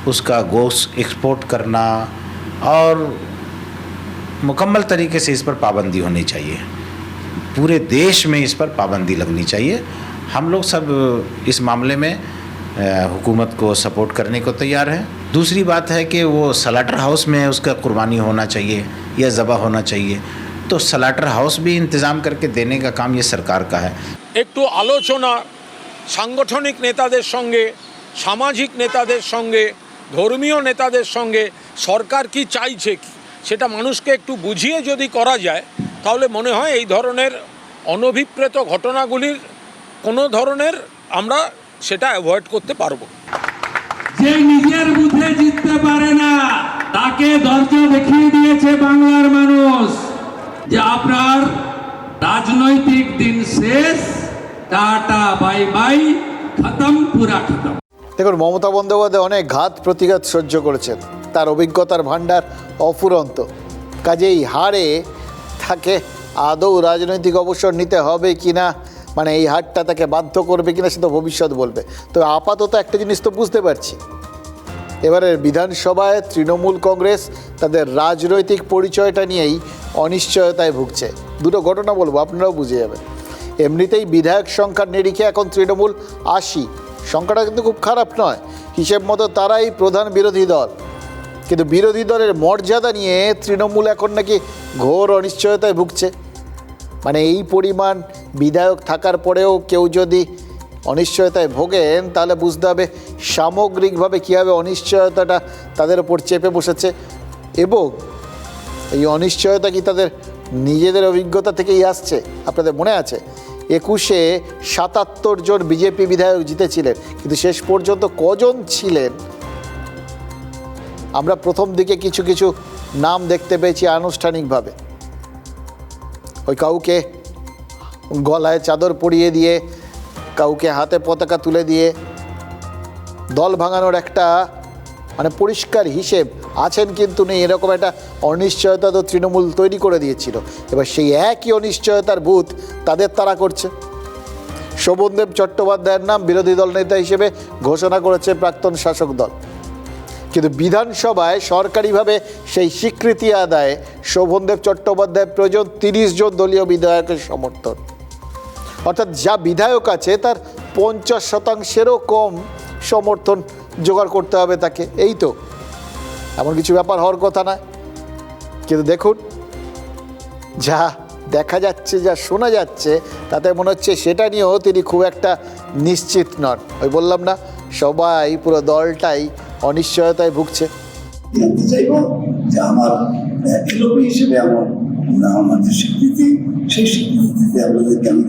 उसका गोश्त एक्सपोर्ट करना और मुकम्मल तरीके से इस पर पाबंदी होनी चाहिए। पूरे देश में इस पर पाबंदी लगनी चाहिए। हम लोग सब इस मामले में हुकूमत को सपोर्ट करने को तैयार हैं। दूसरी बात है कि वो स्लॉटर हाउस में उसका कुर्बानी होना चाहिए या ज़बह होना चाहिए, तो स्लॉटर हाउस भी इंतज़ाम करके देने का काम ये सरकार का है। একটু আলোচনা সাংগঠনিক নেতাদের সঙ্গে, সামাজিক নেতাদের সঙ্গে, ধর্মীয় নেতাদের সঙ্গে সরকার কি চাইছে সেটা মানুষকে একটু বুঝিয়ে যদি করা যায় তাহলে মনে হয় এই ধরনের অনভিপ্রেত ঘটনাগুলির কোনো ধরনের আমরা সেটা অ্যাভয়েড করতে পারবো। যে নিজের বুথে জিততে পারে না তাকে দরজা দেখিয়ে দিয়েছে বাংলার মানুষ যে আপনার রাজনৈতিক দিন শেষ, টাটা বাই বাই, খতম, পুরা খতম। দেখুন, মমতা বন্দ্যোপাধ্যায় অনেক ঘাত প্রতিঘাত সহ্য করেছেন, তার অভিজ্ঞতার ভাণ্ডার অফুরন্ত। কাজেই হারে তাকে আদৌ রাজনৈতিক অবসর নিতে হবে কি না, মানে এই হারটা তাকে বাধ্য করবে কিনা সে তো ভবিষ্যৎ বলবে। তো আপাতত একটা জিনিস তো বুঝতে পারছি, এবারের বিধানসভায় তৃণমূল কংগ্রেস তাদের রাজনৈতিক পরিচয়টা নিয়েই অনিশ্চয়তায় ভুগছে। দুটো ঘটনা বলবো, আপনারাও বুঝে যাবেন। এমনিতেই বিধায়ক সংখ্যার নিরিখে এখন তৃণমূল 80, সংখ্যাটা কিন্তু খুব খারাপ নয়, হিসেব মতো তারাই প্রধান বিরোধী দল। কিন্তু বিরোধী দলের মর্যাদা নিয়ে তৃণমূল এখন নাকি ঘোর অনিশ্চয়তায় ভুগছে। মানে এই পরিমাণ বিধায়ক থাকার পরেও কেউ যদি অনিশ্চয়তায় ভোগেন তাহলে বুঝতে হবে সামগ্রিকভাবে কীভাবে অনিশ্চয়তাটা তাদের ওপর চেপে বসেছে। এবং এই অনিশ্চয়তা কি তাদের নিজেদের অভিজ্ঞতা থেকেই আসছে? আপনাদের মনে আছে 21-এ 77 জন বিজেপি বিধায়ক জিতেছিলেন, কিন্তু শেষ পর্যন্ত কজন ছিলেন? আমরা প্রথম দিকে কিছু কিছু নাম দেখতে পেয়েছি আনুষ্ঠানিকভাবে, ওই কাউকে গলায় চাদর পরিয়ে দিয়ে, কাউকে হাতে পতাকা তুলে দিয়ে দল ভাঙানোর একটা মানে পরিষ্কার হিসেব আছেন কিন্তু নেই, এরকম একটা অনিশ্চয়তা তো তৃণমূল তৈরি করে দিয়েছিল। এবার সেই একই অনিশ্চয়তার ভূত তাদের তাড়া করছে। শোভনদেব চট্টোপাধ্যায়ের নাম বিরোধী দল নেতা হিসেবে ঘোষণা করেছে প্রাক্তন শাসক দল, কিন্তু বিধানসভায় সরকারিভাবে সেই স্বীকৃতি আদায়ে শোভনদেব চট্টোপাধ্যায়ের প্রয়োজন 30 জন দলীয় বিধায়কের সমর্থন। অর্থাৎ যা বিধায়ক আছে তার 50%-এরও কম সমর্থন জোগাড় করতে হবে তাকে। এই তো এমন কিছু ব্যাপার হওয়ার কথা নয়, কিন্তু দেখুন যা দেখা যাচ্ছে, যা শোনা যাচ্ছে, তাতে মনে হচ্ছে সেটা নিয়েও তিনি খুব একটা নিশ্চিত নন। ওই বললাম না, সবাই পুরো দলটাই অনিশ্চয়তায় ভুগছে। জানতে চাইব যে আমার এলওপি হিসেবে আমার যে স্বীকৃতি, সেই স্বীকৃতিতে আপনাদেরকে আমি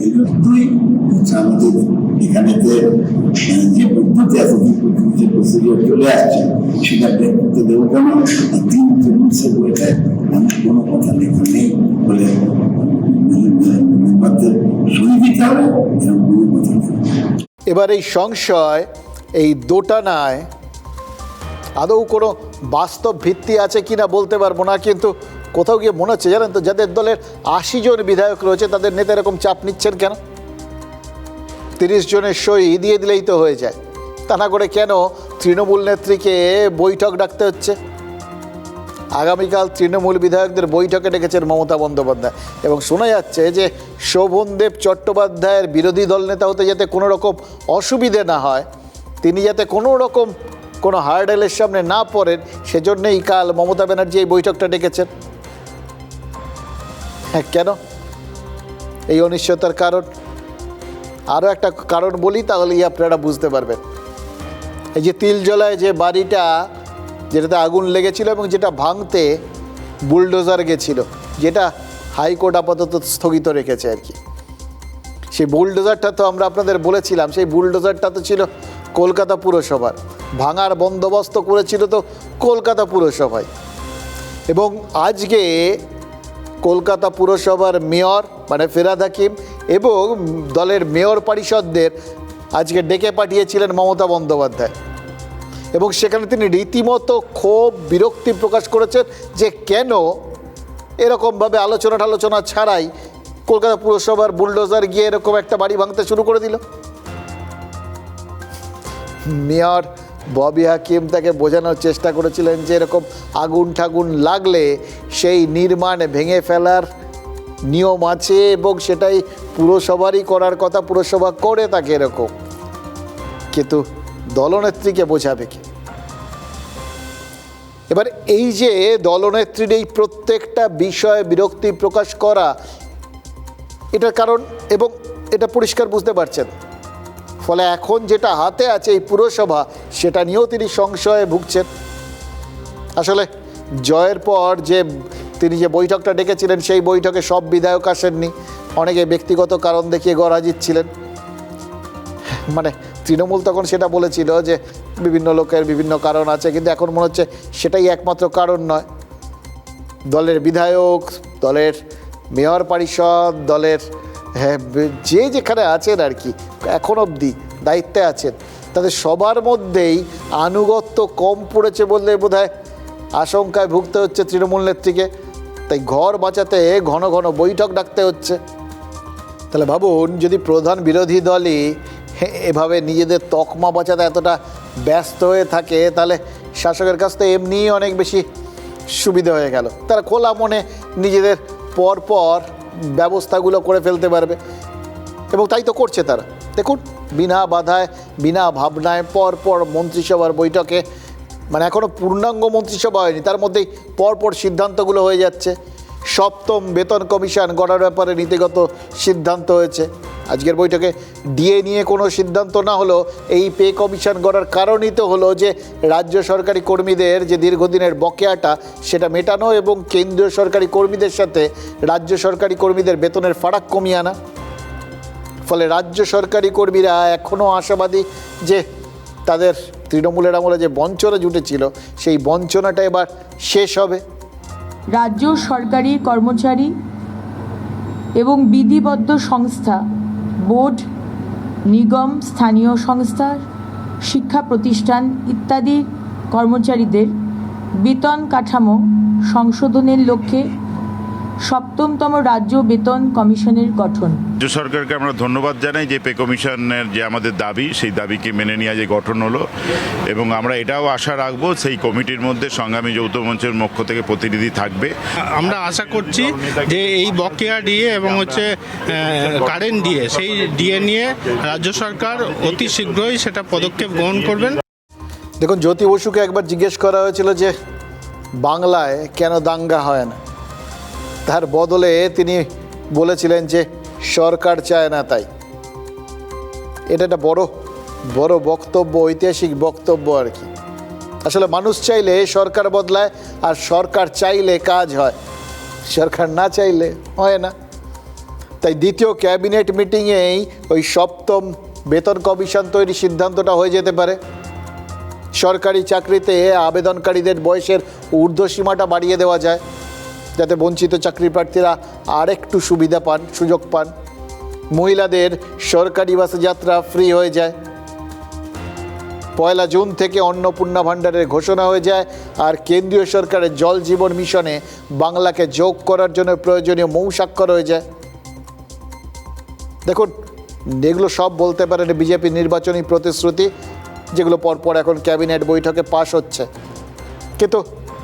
দুই হচ্ছে আমাদের এখানে যে পদ্ধতি আছে, যে প্রসিডিওর চলে আসছে সেটা ব্রেক করতে দেবো কেন? 3 রুলসের বইতে আমি কোনো কথা লেখা নেই বলে মেম্বারদের সই দিতে হবে, এরকম কোনো কথা নেই। এবার এই সংশয়, এই দোটানায় আদৌ কোনো বাস্তব ভিত্তি আছে কিনা বলতে পারবো না, কিন্তু কোথাও গিয়ে মনে হচ্ছে জানেন তো, যাদের দলের 80 জন বিধায়ক রয়েছে তাদের নেতা এরকম চাপ নিচ্ছেন কেন? 30 জনের সই দিয়ে দিলেই তো হয়ে যায়, তা না করে কেন তৃণমূল নেত্রীকে বৈঠক ডাকতে হচ্ছে? আগামীকাল তৃণমূল বিধায়কদের বৈঠকে ডেকেছেন মমতা বন্দ্যোপাধ্যায়, এবং শোনা যাচ্ছে যে শোভনদেব চট্টোপাধ্যায়ের বিরোধী দল নেতা হতে যাতে কোনো রকম অসুবিধে না হয়, তিনি যাতে কোনো রকম কোনো হার্ডেলের সামনে না পড়েন, সেজন্যই কাল মমতা ব্যানার্জি এই বৈঠকটা ডেকেছেন। হ্যাঁ, কেন এই অনিশ্চয়তার কারণ? আরও একটা কারণ বলি, তাহলেই আপনারা বুঝতে পারবেন। এই যে তিলজলায় যে বাড়িটা, যেটাতে আগুন লেগেছিল এবং যেটা ভাঙতে বুলডোজার গেছিল, যেটা হাইকোর্ট আপাতত স্থগিত রেখেছে আর কি, সেই বুলডোজারটা তো আমরা আপনাদের বলেছিলাম, সেই বুলডোজারটা তো ছিল কলকাতা পুরসভার, ভাঙার বন্দোবস্ত করেছিল তো কলকাতা পুরসভায়। এবং আজকে কলকাতা পুরসভার মেয়র মানে ফেরাদ হাকিম এবং দলের মেয়র পরিষদদের আজকে ডেকে পাঠিয়েছিলেন মমতা বন্দ্যোপাধ্যায়, এবং সেখানে তিনি রীতিমতো ক্ষোভ বিরক্তি প্রকাশ করেছেন যে কেন এরকমভাবে আলোচনা ছাড়াই কলকাতা পুরসভার বুলডোজার গিয়ে এরকম একটা বাড়ি ভাঙতে শুরু করে দিল। মেয়র ববি হাকিম তাকে বোঝানোর চেষ্টা করেছিলেন যে এরকম আগুন ঠাগুন লাগলে সেই নির্মাণ ভেঙে ফেলার নিয়ম আছে এবং সেটাই পুরসভারই করার কথা, পুরসভা করে তাকে এরকম, কিন্তু দলনেত্রীকে বোঝাবে কি? এবার এই যে দলনেত্রীর এই প্রত্যেকটা বিষয়ে বিরক্তি প্রকাশ করা, এটার কারণ এবং এটা পরিষ্কার বুঝতে পারছেন, ফলে এখন যেটা হাতে আছে এই পুরসভা, সেটা নিয়েও তিনি সংশয়ে ভুগছেন। আসলে জয়ের পর যে তিনি যে বৈঠকটা ডেকেছিলেন, সেই বৈঠকে সব বিধায়ক আসেননি, অনেকে ব্যক্তিগত কারণ দেখিয়ে গড়াজিত ছিলেন। মানে তৃণমূল তখন সেটা বলেছিল যে বিভিন্ন লোকের বিভিন্ন কারণ আছে, কিন্তু এখন মনে হচ্ছে সেটাই একমাত্র কারণ নয়। দলের বিধায়ক, দলের মেয়র পরিষদ, দলের যে যেখানে আছেন আর কি এখন অবধি দায়িত্বে আছেন, তাদের সবার মধ্যেই আনুগত্য কম পড়েছে বললে বোধহয় আশঙ্কায় ভুগতে হচ্ছে তৃণমূল নেত্রীকে। তাই ঘর বাঁচাতে ঘন ঘন বৈঠক ডাকতে হচ্ছে। তাহলে ভাবুন, যদি প্রধান বিরোধী দলই এভাবে নিজেদের তকমা বাঁচাতে এতটা ব্যস্ত হয়ে থাকে, তাহলে শাসকের কাছ থেকে এমনিই অনেক বেশি সুবিধা হয়ে গেল। তারা খোলা মনে নিজেদের পরপর ব্যবস্থাগুলো করে ফেলতে পারবে, এবং তাই তো করছে তারা। দেখুন, বিনা বাধায় বিনা ভাবনায় পরপর মন্ত্রিসভার বৈঠকে, মানে এখনও পূর্ণাঙ্গ মন্ত্রিসভা হয়নি, তার মধ্যেই পরপর সিদ্ধান্তগুলো হয়ে যাচ্ছে। সপ্তম বেতন কমিশন গড়ার ব্যাপারে নীতিগত সিদ্ধান্ত হয়েছে। আজকের বৈঠকে ডিএ নিয়ে কোনো সিদ্ধান্ত না হলো, এই পে কমিশন গড়ার কারণই তো হলো যে রাজ্য সরকারি কর্মীদের যে দীর্ঘদিনের বকেয়াটা সেটা মেটানো এবং কেন্দ্রীয় সরকারি কর্মীদের সাথে রাজ্য সরকারি কর্মীদের বেতনের ফারাক কমিয়ে আনা। ফলে রাজ্য সরকারি কর্মীরা এখনও আশাবাদী যে তাদের তৃণমূলের আমলে যে বঞ্চনা জুটেছিল সেই বঞ্চনাটা এবার শেষ হবে। রাজ্য সরকারি কর্মচারী এবং বিধিবদ্ধ সংস্থা, বোর্ড, নিগম, স্থানীয় সংস্থা, শিক্ষা প্রতিষ্ঠান ইত্যাদি কর্মচারীদের বেতন কাঠামো সংশোধনের লক্ষ্যে সপ্তমতম রাজ্য বেতন কমিশনের গঠন। রাজ্য সরকারকে আমরা ধন্যবাদ জানাই যে পে কমিশনের যে আমাদের দাবি, সেই দাবিকে মেনে নিয়ে যে গঠন হলো, এবং আমরা এটাও আশা রাখবো সেই কমিটির মধ্যে সংগ্রামী যৌথ মঞ্চের পক্ষ থেকে প্রতিনিধি থাকবে। আমরা আশা করছি যে এই বকেয়া ডিএ এবং কারেন্ট ডিএ, সেই ডিএ নিয়ে রাজ্য সরকার অতি শীঘ্রই সেটা পদক্ষেপ গ্রহণ করবেন। দেখুন, জ্যোতি বসুকে একবার জিজ্ঞেস করা হয়েছিল যে বাংলায় কেন দাঙ্গা হয় না, তার বদলে তিনি বলেছিলেন যে সরকার চায় না তাই। এটা একটা বড় বড় বক্তব্য, ঐতিহাসিক বক্তব্য আর কি। আসলে মানুষ চাইলে সরকার বদলায়, আর সরকার চাইলে কাজ হয়, সরকার না চাইলে হয় না। তাই দ্বিতীয় ক্যাবিনেট মিটিংয়েই ওই সপ্তম বেতন কমিশন তৈরির সিদ্ধান্তটা হয়ে যেতে পারে। সরকারি চাকরিতে আবেদনকারীদের বয়সের ঊর্ধ্বসীমাটা বাড়িয়ে দেওয়া যায়, যাতে বঞ্চিত চাকরি প্রার্থীরা আর একটু সুবিধা পান, সুযোগ পান। মহিলাদের সরকারি বাসে যাত্রা ফ্রি হয়ে যায়। 1 জুন থেকে অন্নপূর্ণা ভাণ্ডারের ঘোষণা হয়ে যায়, আর কেন্দ্রীয় সরকারের জল জীবন মিশনে বাংলাকে যোগ করার জন্য প্রয়োজনীয় মৌ স্বাক্ষর হয়ে যায়। দেখুন, এগুলো সব বলতে পারেন বিজেপি নির্বাচনী প্রতিশ্রুতি, যেগুলো পরপর এখন ক্যাবিনেট বৈঠকে পাশ হচ্ছে। কিন্তু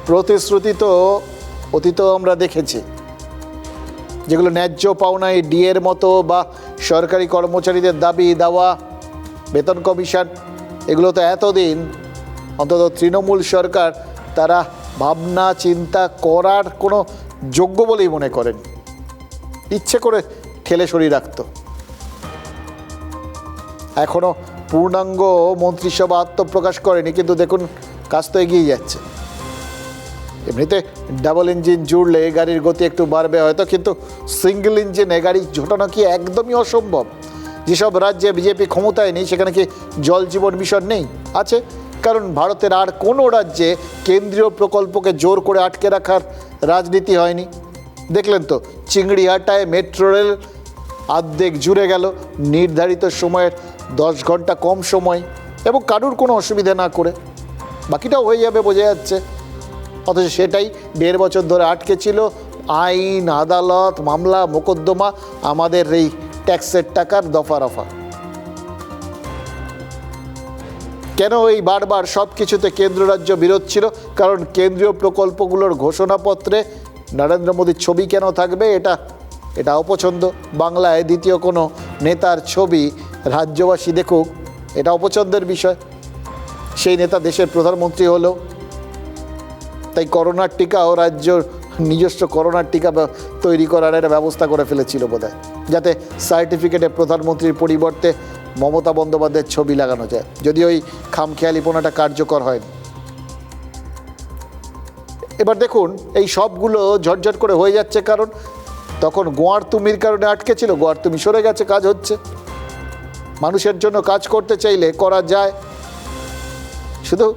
প্রতিশ্রুতি তো অতীতেও আমরা দেখেছি, যেগুলো ন্যায্য পাওনায় ডিএর মতো বা সরকারি কর্মচারীদের দাবি দাওয়া, বেতন কমিশন, এগুলো তো এতদিন অন্তত তৃণমূল সরকার তারা ভাবনা চিন্তা করার কোনো যোগ্য বলেই মনে করেন, ইচ্ছে করে ঠেলে সরিয়ে রাখত। এখনও পূর্ণাঙ্গ মন্ত্রিসভা আত্মপ্রকাশ করেনি, কিন্তু দেখুন কাজ তো এগিয়ে যাচ্ছে। এমনিতে ডাবল ইঞ্জিন জুড়লে গাড়ির গতি একটু বাড়বে হয়তো, কিন্তু সিঙ্গেল ইঞ্জিনে গাড়ি ঝোটানো কি একদমই অসম্ভব। যেসব রাজ্যে বিজেপি ক্ষমতায় নেই সেখানে কি জল জীবন মিশন নেই? আছে, কারণ ভারতের আর কোনো রাজ্যে কেন্দ্রীয় প্রকল্পকে জোর করে আটকে রাখার রাজনীতি হয়নি। দেখলেন তো, চিংড়িহাটায় মেট্রো রেল অর্ধেক জুড়ে গেল নির্ধারিত সময়ের 10 ঘন্টা কম সময়, এবং কারুর কোনো অসুবিধা না করে। বাকিটাও হয়ে যাবে বোঝা যাচ্ছে, অথচ সেটাই 1.5 বছর ধরে আটকে ছিল। আইন, আদালত, মামলা, মোকদ্দমা, আমাদের এই ট্যাক্সের টাকার দফা রফা। কেন এই বারবার সব কিছুতে কেন্দ্র রাজ্য বিরোধ ছিল? কারণ কেন্দ্রীয় প্রকল্পগুলোর ঘোষণাপত্রে নরেন্দ্র মোদীর ছবি কেন থাকবে, এটা অপছন্দ। বাংলায় দ্বিতীয় কোনো নেতার ছবি রাজ্যবাসী দেখুক, এটা অপছন্দের বিষয়। সেই নেতা দেশের প্রধানমন্ত্রী হলো। তাই করোনার টিকাও রাজ্য নিজস্ব করোনার টিকা তৈরি করার একটা ব্যবস্থা করে ফেলেছিল বোধহয়, যাতে সার্টিফিকেটে প্রধানমন্ত্রীর পরিবর্তে মমতা বন্দ্যোপাধ্যায়ের ছবি লাগানো যায়, যদি ওই খামখেয়ালিপনাটা কার্যকর হয়নি। এবার দেখুন, এই সবগুলো ঝটঝট করে হয়ে যাচ্ছে, কারণ তখন গোয়ার তুমির কারণে আটকে ছিল, গোয়ার তুমি সরে গেছে, কাজ হচ্ছে। মানুষের জন্য কাজ করতে চাইলে করা যায়, শুধু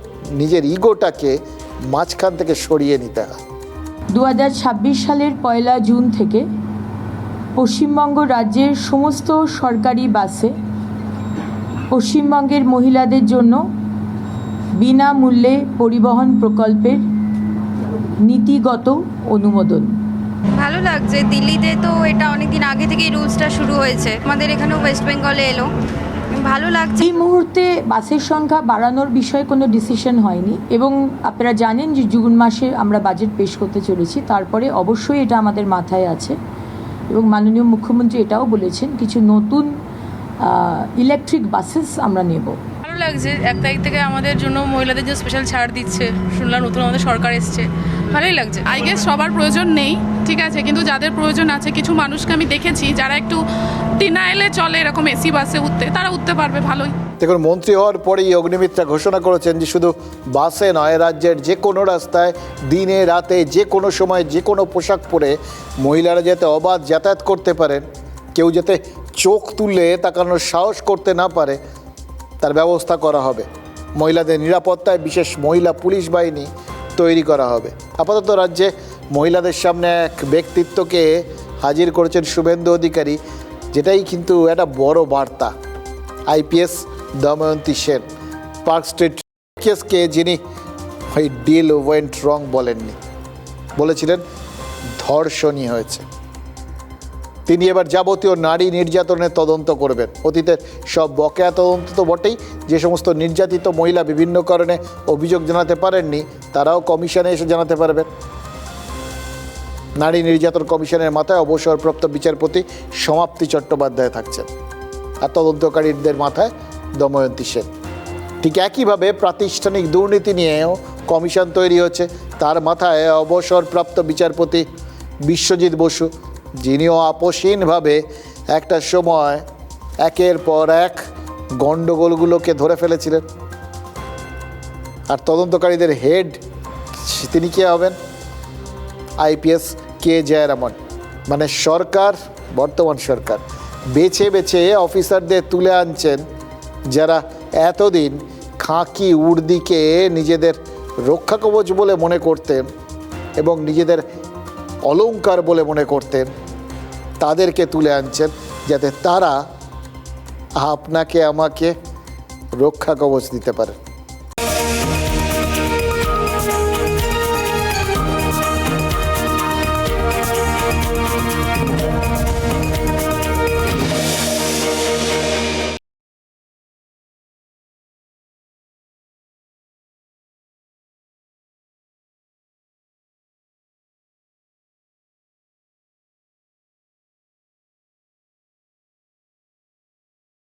নিজের ইগোটাকে মাঝখান থেকে সরিয়ে নিতে হয়। 2026 সালের 1 জুন থেকে পশ্চিমবঙ্গ রাজ্যের সমস্ত সরকারি বাসে পশ্চিমবঙ্গের মহিলাদের জন্য বিনামূল্যে পরিবহন প্রকল্পের নীতিগত অনুমোদন। ভালো লাগছে। দিল্লিতে তো এটা অনেকদিন আগে থেকেই রুলসটা শুরু হয়েছে, আমাদের এখানেও ওয়েস্ট বেঙ্গলে এলো, ভালো লাগছে। এই মুহূর্তে বাসের সংখ্যা বাড়ানোর বিষয়ে কোনো ডিসিশন হয়নি এবং আপনারা জানেন যে জুন মাসে আমরা বাজেট পেশ করতে চলেছি, তারপরে অবশ্যই এটা আমাদের মাথায় আছে এবং মাননীয় মুখ্যমন্ত্রী এটাও বলেছেন কিছু নতুন ইলেকট্রিক বাসেস আমরা নেব। ভালো লাগছে, 1 তারিখ থেকে আমাদের জন্য মহিলাদের যে স্পেশাল ছাড় দিচ্ছে, শুনলাম নতুন আমাদের সরকার এসছে, ভালোই লাগছে। আই গেস সবার প্রয়োজন নেই, ঠিক আছে, কিন্তু যাদের প্রয়োজন আছে, কিছু মানুষকে আমি দেখেছি যারা একটু ডিনাইলে চলে এরকম এসি বাসে উঠতে, তারা উঠতে পারবে ভালোই। দেখুন, মন্ত্রী হওয়ার পরেই অগ্নিমিত্রা ঘোষণা করেছেন যে শুধু বাসে নয়, রাজ্যের যে কোনো রাস্তায় দিনে রাতে যে কোনো সময় যে কোনো পোশাক পরে মহিলারা যাতে অবাধ যাতায়াত করতে পারেন, কেউ যাতে চোখ তুলে তাকানোর সাহস করতে না পারে, তার ব্যবস্থা করা হবে। মহিলাদের নিরাপত্তায় বিশেষ মহিলা পুলিশ বাহিনী তৈরি করা হবে। আপাতত রাজ্যে মহিলাদের সামনে এক ব্যক্তিত্বকে হাজির করেছেন শুভেন্দু অধিকারী, যেটাই কিন্তু একটা বড় বার্তা। IPS Damayanti Sen, Park Street কেসকে যিনি ওই ডিল ওয়েন্ট রং বলেননি, বলেছিলেন ধর্ষণই হয়েছে। তিনি এবার যাবতীয় নারী নির্যাতনের তদন্ত করবেন। অতীতের সব বকেয়া তদন্ত তো বটেই, যে সমস্ত নির্যাতিত মহিলা বিভিন্ন কারণে অভিযোগ জানাতে পারেননি তারাও কমিশনে এসে জানাতে পারবেন। নারী নির্যাতন কমিশনের মাথায় অবসরপ্রাপ্ত বিচারপতি সমাপ্তি চট্টোপাধ্যায় থাকছেন, আর তদন্তকারীদের মাথায় দময়ন্তী সেন। ঠিক একইভাবে প্রাতিষ্ঠানিক দুর্নীতি নিয়েও কমিশন তৈরি হচ্ছে, তার মাথায় অবসরপ্রাপ্ত বিচারপতি বিশ্বজিৎ বসু, যিনিও আপোষহীনভাবে একটা সময় একের পর এক গণ্ডগোলগুলোকে ধরে ফেলেছিলেন। আর তদন্তকারীদের হেড তিনি কে হবেন? আইপিএস কে জয়রামন। মানে সরকার, বর্তমান সরকার বেছে বেছে অফিসারদের তুলে আনছেন যারা এতদিন খাঁকি উর্দিকে নিজেদের রক্ষা কবচ বলে মনে করতেন এবং নিজেদের অলংকার বলে মনে করতেন, তাদেরকে তুলে আনছেন যাতে তারা আপনাকে আমাকে রক্ষা কবচ দিতে পারে।